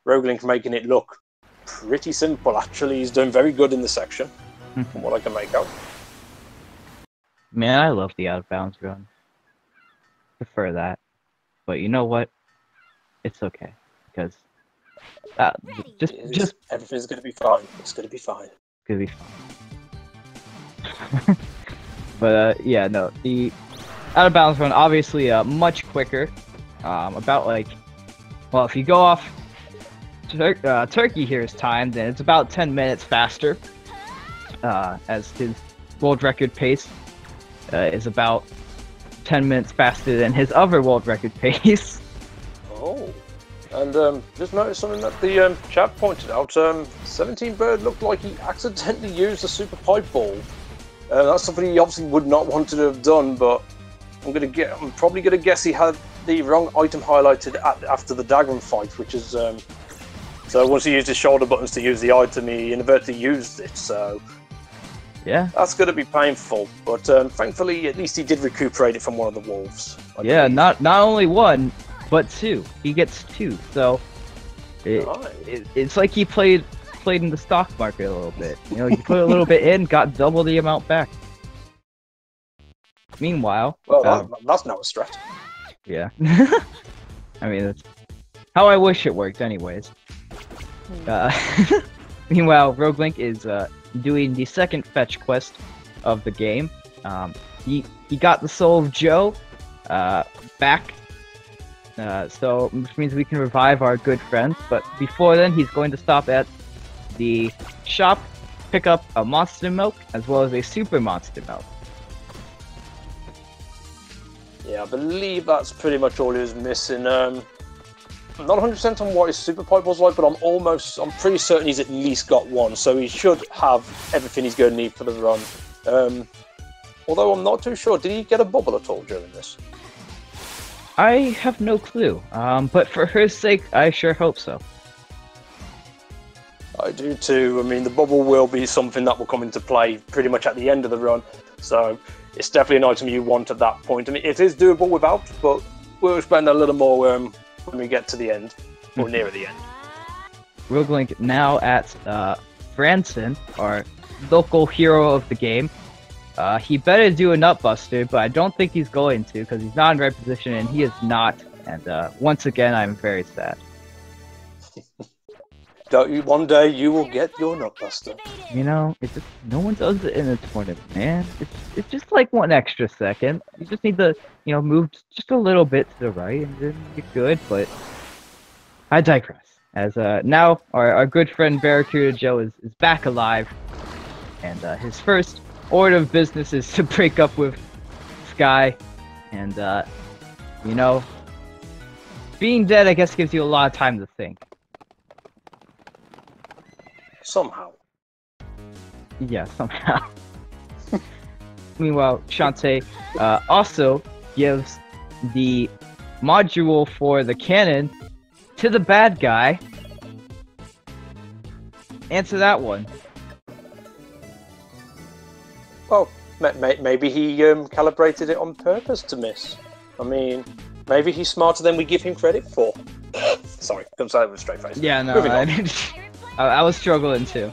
RogueLink making it look pretty simple. Actually, he's doing very good in this section, from what I can make out.
Man, I love the out of bounds run. Prefer that, but you know what? It's okay, because just
everything's gonna be fine. It's gonna be fine.
It's gonna be fine. But yeah, no, out of bounds run, obviously much quicker. About like, well, if you go off Turkey here's time, then it's about 10 minutes faster. As his world record pace is about 10 minutes faster than his other world record pace.
Oh, and just noticed something that the chat pointed out. 17 Bird looked like he accidentally used the super pipe ball. That's something he obviously would not want to have done, but I'm probably gonna guess he had the wrong item highlighted after the Dagron fight, which is so once he used his shoulder buttons to use the item, he inadvertently used it. So
yeah,
that's gonna be painful. But thankfully, at least he did recuperate it from one of the wolves.
Yeah, not only one, but two. He gets two. So it's like he played in the stock market a little bit. You know, you put a little bit in, got double the amount back. Meanwhile,
well, that's not a strat.
Yeah. I mean, that's how I wish it worked anyways. Meanwhile, RogueLink is doing the second fetch quest of the game. He got the soul of Joe back, so which means we can revive our good friend. But before then, he's going to stop at the shop, pick up a monster milk as well as a super monster milk.
Yeah, I believe that's pretty much all he was missing. I'm not 100% on what his super pipe was like, but I'm pretty certain he's at least got one, so he should have everything he's going to need for the run. Although I'm not too sure, did he get a bubble at all during this?
I have no clue, but for her sake, I sure hope so.
I do too. I mean, the bubble will be something that will come into play pretty much at the end of the run, so it's definitely an item you want at that point. I mean, it is doable without, but we'll spend a little more when we get to the end, or near the end.
RogueLink now at Branson, our local hero of the game. He better do a Nutbuster, but I don't think he's going to, because he's not in right position, and he is not. And once again, I'm very sad.
One day you will get your Nutbuster.
You know, no one does it in a tournament, man. It's just like 1 extra second. You just need to, move just a little bit to the right, and then you're good. But I digress. As now our good friend Barracuda Joe is back alive, and his first order of business is to break up with Sky, and being dead, I guess, gives you a lot of time to think.
Somehow.
Yeah, somehow. Meanwhile, Shantae also gives the module for the cannon to the bad guy. Answer that one.
Well, maybe he calibrated it on purpose to miss. I mean, maybe he's smarter than we give him credit for. Sorry, couldn't say that with a straight face.
Yeah, no, I was struggling too.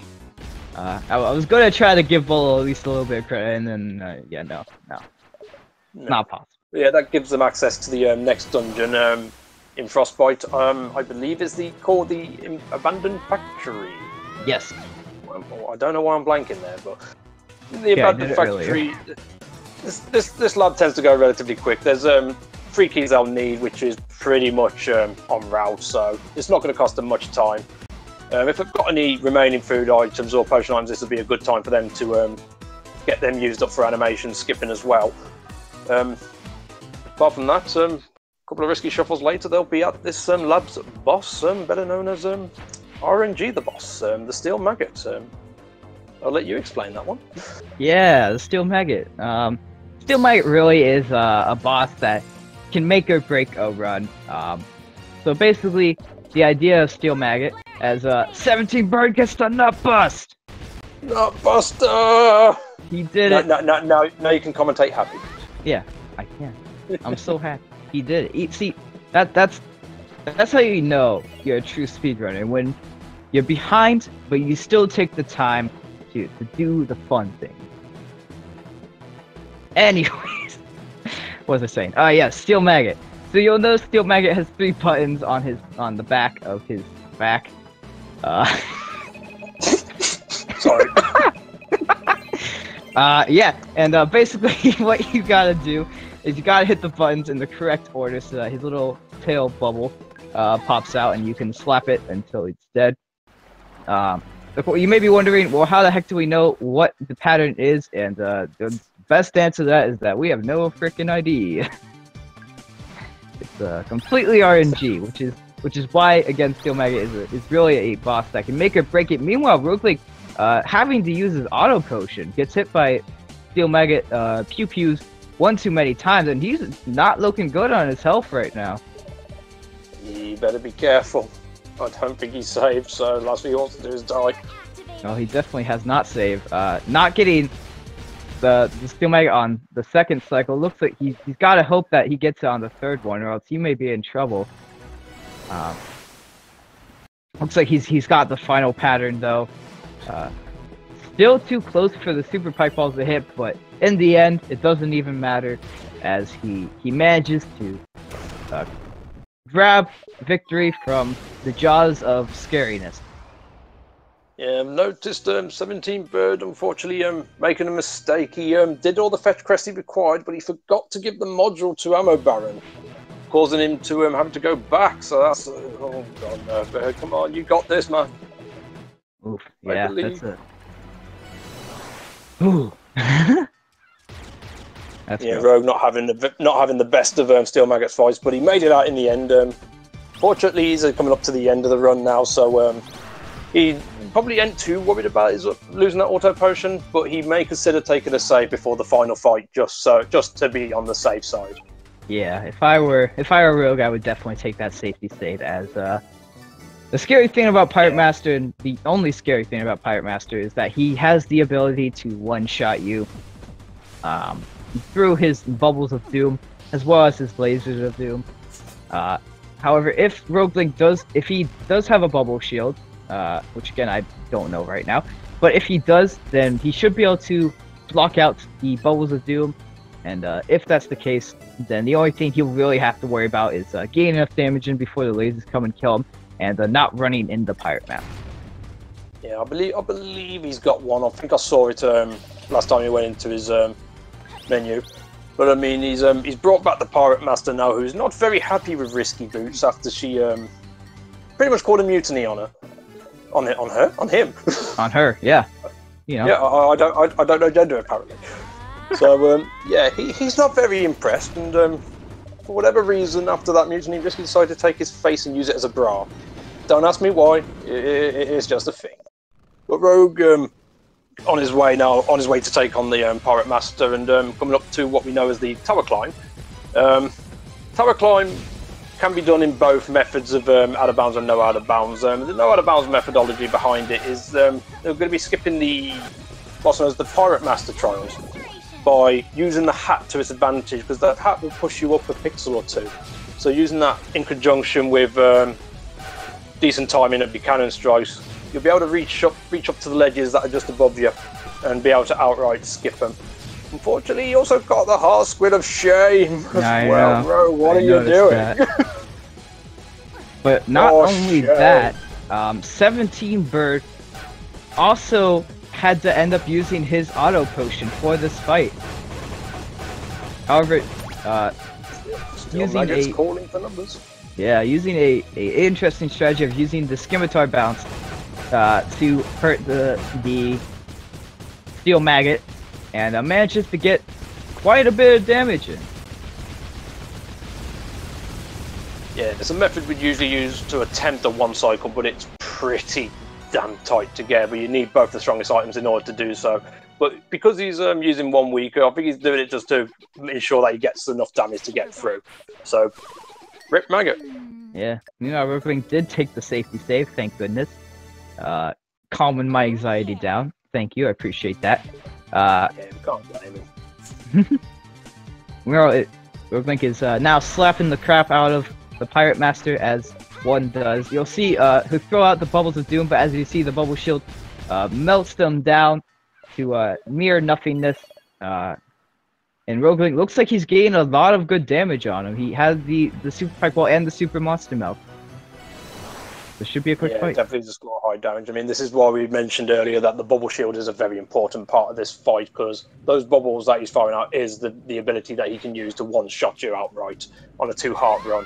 I was going to try to give Bolo at least a little bit of credit, and then, yeah, no. Not possible.
Yeah, that gives them access to the next dungeon in Frostbite. I believe is called the Abandoned Factory.
Yes.
I don't know why I'm blanking there, but the Abandoned Factory. This lab tends to go relatively quick. There's 3 keys I'll need, which is pretty much en route, so it's not going to cost them much time. If I've got any remaining food items or potion items, this will be a good time for them to get them used up for animation skipping as well. Apart from that, a couple of risky shuffles later, they'll be at this lab's boss, better known as RNG the boss, the Steel Maggot. I'll let you explain that one.
Yeah, the Steel Maggot. Steel Maggot really is a boss that can make or break a run. So basically, the idea of Steel Maggot as 17 Bird gets the Nutbust!
Nutbuster!
He did it!
Now you can commentate happy.
Yeah, I can. I'm so happy. He did it. See, that's how you know you're a true speedrunner, when you're behind, but you still take the time to do the fun thing. Anyways, what was I saying? Yeah, Steel Maggot. So you'll notice Steel Maggot has 3 buttons on the back of his back.
Sorry.
Yeah, and basically what you gotta do is you gotta hit the buttons in the correct order so that his little tail bubble pops out and you can slap it until it's dead. You may be wondering, well, how the heck do we know what the pattern is? And the best answer to that is that we have no freaking idea. It's completely RNG, which is why, again, Steel Maggot is really a boss that can make or break it. Meanwhile, RogueLink, having to use his auto potion, gets hit by Steel Maggot pew-pews one too many times, and he's not looking good on his health right now.
You better be careful. I don't think he's saved, so last thing he wants to do is die.
No, he definitely has not saved. Not getting the Steel Maggot on the second cycle. Looks like he's got to hope that he gets it on the third one, or else he may be in trouble. Looks like he's got the final pattern though. Still too close for the super pipe balls to hit, but in the end, it doesn't even matter, as he manages to grab victory from the jaws of scariness.
Yeah, I've noticed 17 Bird unfortunately making a mistake. He did all the fetch quests he required, but he forgot to give the module to Ammo Baron, causing him to have to go back. So that's oh god no, Bird, come on, you got this, man.
Oof, yeah, that's it. Ooh. That's
yeah,
good.
Rogue not having the best of Steel Maggot's fights, but he made it out in the end. Fortunately, he's coming up to the end of the run now, so he probably ain't too worried about his losing that auto potion, but he may consider taking a save before the final fight, just to be on the safe side.
Yeah, if I were Rogue, I would definitely take that safety save, as the scary thing about Pirate Master, and the only scary thing about Pirate Master, is that he has the ability to one-shot you through his Bubbles of Doom, as well as his Lasers of Doom. However, if RogueLink does have a bubble shield, which again I don't know right now, but if he does, then he should be able to block out the Bubbles of Doom. And if that's the case, then the only thing he'll really have to worry about is getting enough damage in before the lasers come and kill him, and not running in the pirate map.
Yeah, I believe he's got one. I think I saw it last time he went into his menu. But I mean, he's brought back the Pirate Master now, who's not very happy with Risky Boots after she pretty much called a mutiny on her, on him.
On her, yeah. You know.
Yeah, I don't know gender apparently. So yeah, he's not very impressed, and for whatever reason, after that mutiny, Risky decided to take his face and use it as a bra. Don't ask me why. It's just a thing. But Rogue, on his way to take on the Pirate Master, and coming up to what we know as the Tower Climb. Tower Climb can be done in both methods of out of bounds and no out of bounds. The no out of bounds methodology behind it is they're going to be skipping what's known as the Pirate Master trials by using the hat to its advantage, because that hat will push you up a pixel or two. So using that in conjunction with decent timing at Buchanan strikes, you'll be able to reach up to the ledges that are just above you and be able to outright skip them. Unfortunately, you also got the Heart Squid of Shame as well, bro. What are you doing?
But not only that, 17 Bird also had to end up using his auto potion for this fight. However, using
calling for numbers.
Yeah, using a interesting strategy of using the Scimitar bounce to hurt the Steel Maggot, and manages to get quite a bit of damage in.
Yeah, it's a method we'd usually use to attempt a one cycle, but it's pretty damn tight together. You need both the strongest items in order to do so. But because he's using one weaker, I think he's doing it just to ensure that he gets enough damage to get through. So, rip Maggot.
Yeah, you know, RogueLink did take the safety save, thank goodness. Calming my anxiety down. Thank you, I appreciate that.
Yeah, we can't blame him.
RogueLink is now slapping the crap out of the Pirate Master, as one does. You'll see he'll throw out the Bubbles of Doom, but as you see, the Bubble Shield melts them down to mere nothingness. And RogueLink looks like he's getting a lot of good damage on him. He has the Super Pipe Ball and the Super Monster Melt. This should be a quick
Yeah,
fight.
definitely just a lot of high damage. I mean, this is why we mentioned earlier that the bubble shield is a very important part of this fight, because those bubbles that he's firing out is the ability that he can use to one-shot you outright on a 2-heart run.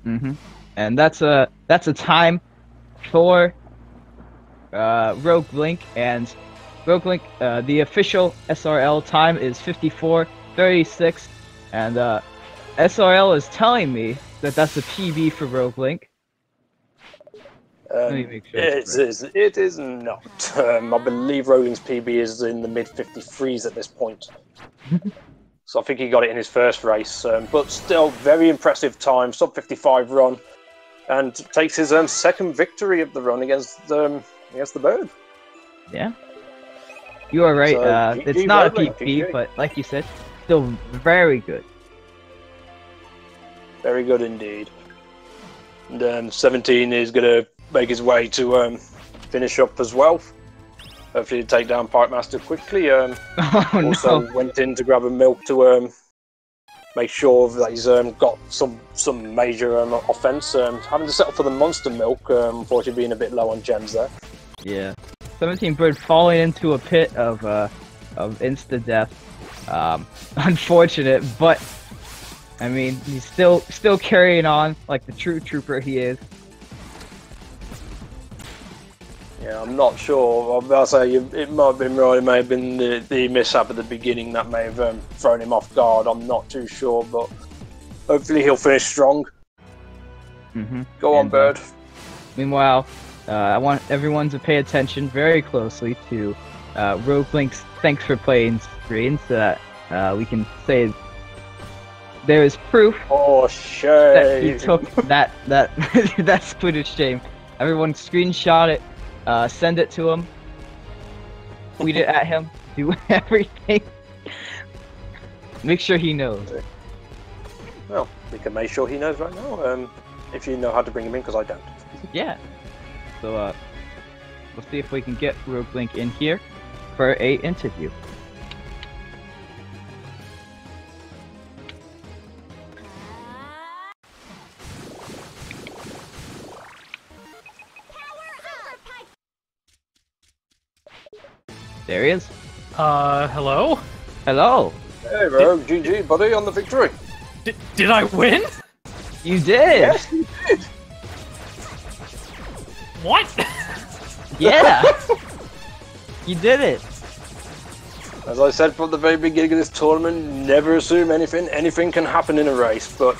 Mm-hmm. And that's a time for RogueLink, and RogueLink, the official SRL time is 54:36, and SRL is telling me that that's a PB for RogueLink. Let me make sure
It is not. I believe RogueLink's PB is in the mid-53s at this point. So I think he got it in his first race, but still very impressive time, sub-55 run, and takes his second victory of the run against the Bird.
Yeah. You are right.
So,
it's
GG
not a
RogueLink,
PB,
GG.
but like you said, still very good.
Very good indeed. And 17 is going to make his way to finish up as well. Hopefully to take down Pipe Master quickly.
Oh
Also
no.
went in to grab a milk to make sure that he's got some major offense. Having to settle for the monster milk, unfortunately being a bit low on gems there.
Yeah. 17 Bird falling into a pit of insta death. Unfortunate, but I mean he's still carrying on like the true trooper he is.
Yeah, I'm not sure. I'll say it might have been right. It may have been the mishap at the beginning that may have thrown him off guard. I'm not too sure, but hopefully he'll finish strong.
Mm-hmm.
Go on, Bird.
Meanwhile, I want everyone to pay attention very closely to RogueLink's "Thanks for Playing" screen, so that we can say there is proof
Oh,
that he
shame.
took that that footage. Shame. Everyone screenshot it. Send it to him. Tweet it at him. Do everything. Make sure he knows.
Well, we can make sure he knows right now. If you know how to bring him in, because I don't.
Yeah. So we'll see if we can get RogueLink in here for a interview. There he is.
Hello?
Hello.
Hey, Rogue, GG, buddy, on the victory.
Did I win?
You did.
Yes, you did.
What?
Yeah. You did it.
As I said from the very beginning of this tournament, never assume anything. Anything can happen in a race, but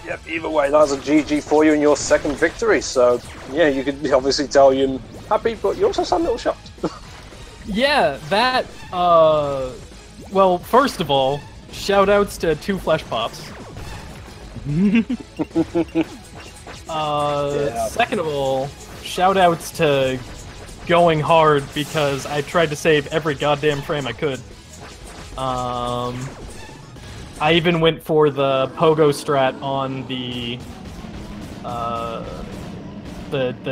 yep, either way, that was a GG for you in your second victory. So yeah, you could obviously tell you're happy, but you also sound a little shocked.
Yeah, that, well, first of all, shoutouts to 2 Flesh Pops.
Yeah.
Second of all, shoutouts to going hard because I tried to save every goddamn frame I could. I even went for the pogo strat on the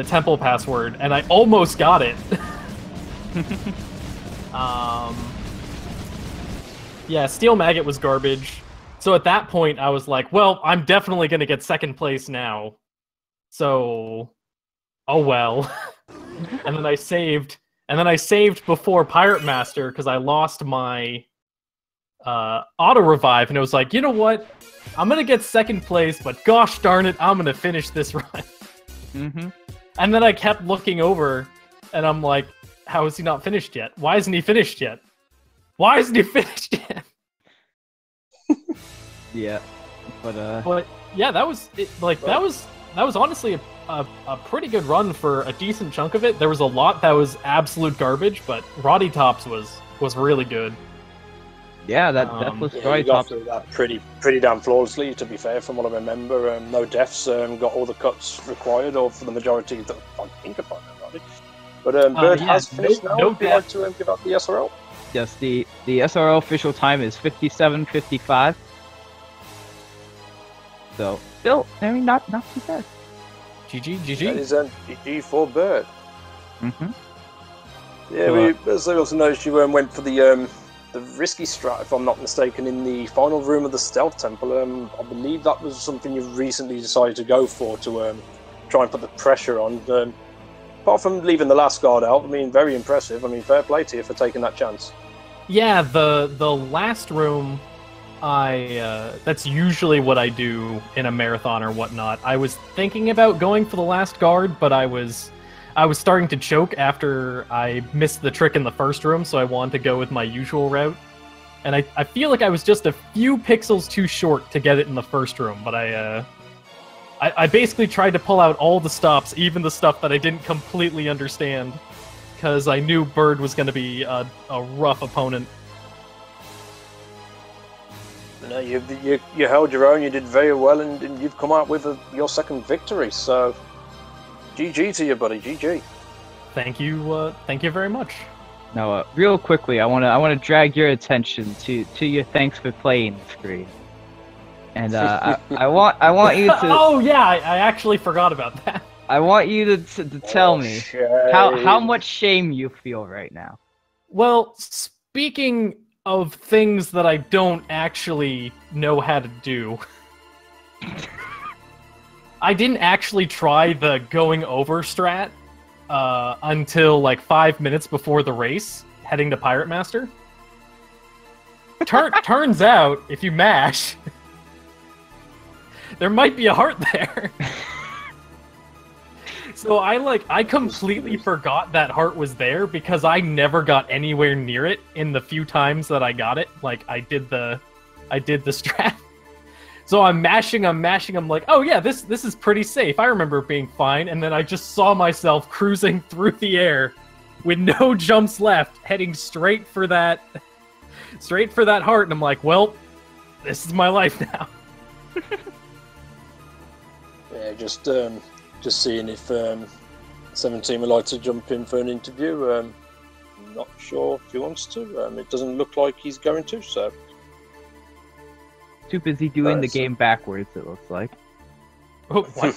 temple password, and I almost got it. Yeah, Steel Maggot was garbage. So at that point, I was like, well, I'm definitely gonna get second place now. So, oh well. And then I saved before Pirate Master because I lost my auto revive, and it was like, you know what? I'm gonna get second place, but gosh darn it, I'm gonna finish this run.
Mm-hmm.
And then I kept looking over, and I'm like, how is he not finished yet? Why isn't he finished yet? Why isn't he finished yet?
Yeah.
But yeah, that was it, like that was honestly a pretty good run for a decent chunk of it. There was a lot that was absolute garbage, but Roddy Tops was really good.
Yeah, that was
Yeah,
very
you got
top.
through that pretty damn flawlessly, to be fair, from what I remember. No deaths, got all the cuts required, or for the majority that I think if I remember right. But Bird
yeah,
has finished now.
no
Would you like to give out the SRL?
Yes, the SRL official time is 57:55. So still, I mean, not too bad.
GG,
That
GG.
is GG for Bird.
Mm-hmm.
Yeah, as I also noticed, you went for the risky strat, if I'm not mistaken, in the final room of the Stealth Temple. I believe that was something you recently decided to go for to try and put the pressure on. Apart from leaving the last guard out, I mean, very impressive. I mean, fair play to you for taking that chance.
Yeah, the last room, that's usually what I do in a marathon or whatnot. I was thinking about going for the last guard, but I was starting to choke after I missed the trick in the first room, so I wanted to go with my usual route. And I feel like I was just a few pixels too short to get it in the first room, but I basically tried to pull out all the stops, even the stuff that I didn't completely understand, because I knew Bird was going to be a rough opponent.
No, you held your own, you did very well, and you've come out with your second victory, so GG to you, buddy, GG.
Thank you very much.
Now, real quickly, I wanna drag your attention to your thanks for playing screen. And I want you to.
Oh yeah, I actually forgot about that.
I want you to tell me how much shame you feel right now.
Well, speaking of things that I don't actually know how to do, I didn't actually try the going over strat until like 5 minutes before the race, heading to Pirate Master. Turns out, if you mash, there might be a heart there. So I completely forgot that heart was there because I never got anywhere near it in the few times that I got it. Like I did the strat. So I'm mashing, I'm like, oh yeah, this is pretty safe. I remember it being fine, and then I just saw myself cruising through the air with no jumps left, heading straight for that heart, and I'm like, well, this is my life now.
Yeah, just seeing if 17 would like to jump in for an interview. I'm not sure if he wants to. It doesn't look like he's going to, so.
Too busy doing the game backwards, it looks like.
Oh, what?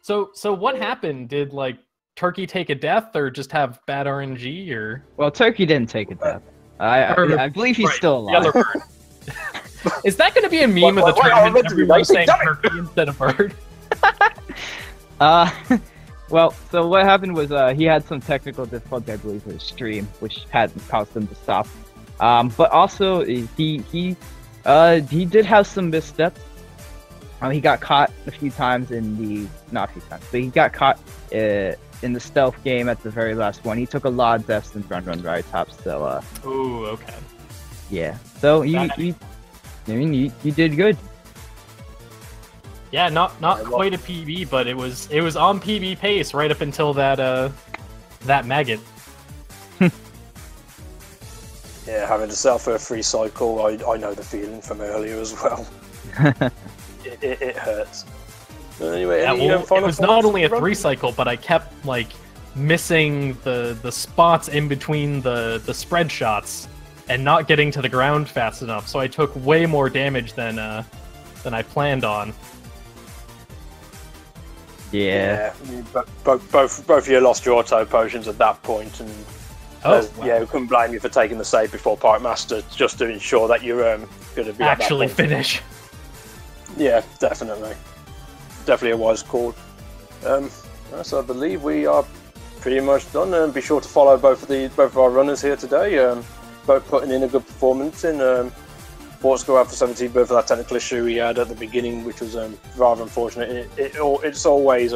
So what happened? Did, like, Turkey take a death, or just have bad RNG, or...?
Well, Turkey didn't take a death. I believe he's still alive.
The other bird. Is that going to be a meme of the tournament? Everyone saying Turkey instead of bird?
Well, so what happened was he had some technical difficulty, I believe, with his stream, which had caused him to stop. But also he did have some missteps. He got caught a few times not a few times, but he got caught in the stealth game at the very last one. He took a lot of deaths in run right top. So
ooh, okay.
Yeah. So you did good.
Yeah, not quite a PB, but it was on PB pace right up until that maggot.
Yeah, having to sell for a free cycle, I know the feeling from earlier as well. it hurts. But anyway,
yeah, it was not only a 3 cycle, but I kept like missing the spots in between the spread shots and not getting to the ground fast enough. So I took way more damage than I planned on.
Yeah.
But both of you lost your auto potions at that point, and
wow.
Yeah, we couldn't blame you for taking the save before Pirate Master, just to ensure that you're going to be
actually
at that point.
finish.
Yeah, definitely a wise call. So I believe we are pretty much done. Be sure to follow both of our runners here today. Both putting in a good performance in. Sports go out for 17 for that technical issue he had at the beginning, which was rather unfortunate. It's always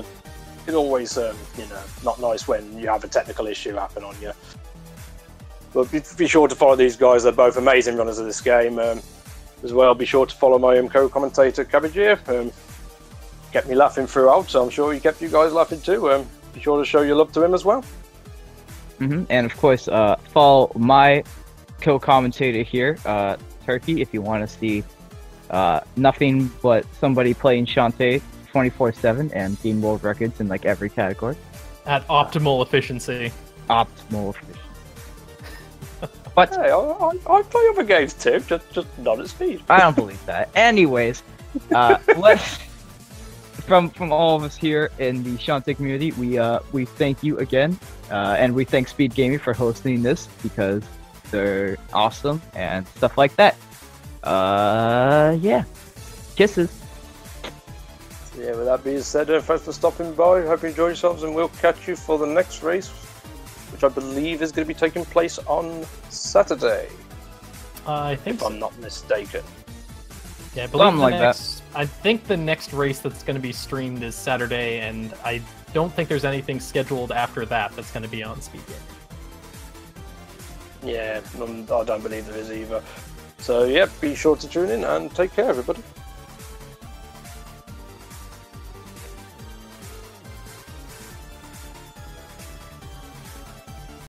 not nice when you have a technical issue happen on you. But be sure to follow these guys. They're both amazing runners of this game. As well, be sure to follow my co-commentator Cabbage here. Kept me laughing throughout, so I'm sure he kept you guys laughing too. Be sure to show your love to him as well.
And of course, follow my co-commentator here, Turkey, if you want to see nothing but somebody playing Shantae 24/7 and being world records in like every category.
At optimal efficiency.
Optimal efficiency. But
hey, I play other games too, just not at speed.
I don't believe that. Anyways, let's from all of us here in the Shantae community, we thank you again, and we thank Speed Gaming for hosting this because they're awesome and stuff like that. Yeah. Kisses.
Yeah, with that being said, thanks for stopping by. Hope you enjoy yourselves, and we'll catch you for the next race, which I believe is going to be taking place on Saturday.
I think
if
so.
I'm not mistaken.
Yeah, I believe
Something like that.
I think the next race that's going to be streamed is Saturday, and I don't think there's anything scheduled after that that's going to be on Speed Gaming.
Yeah, I don't believe there is either. So, yeah, be sure to tune in and take care, everybody.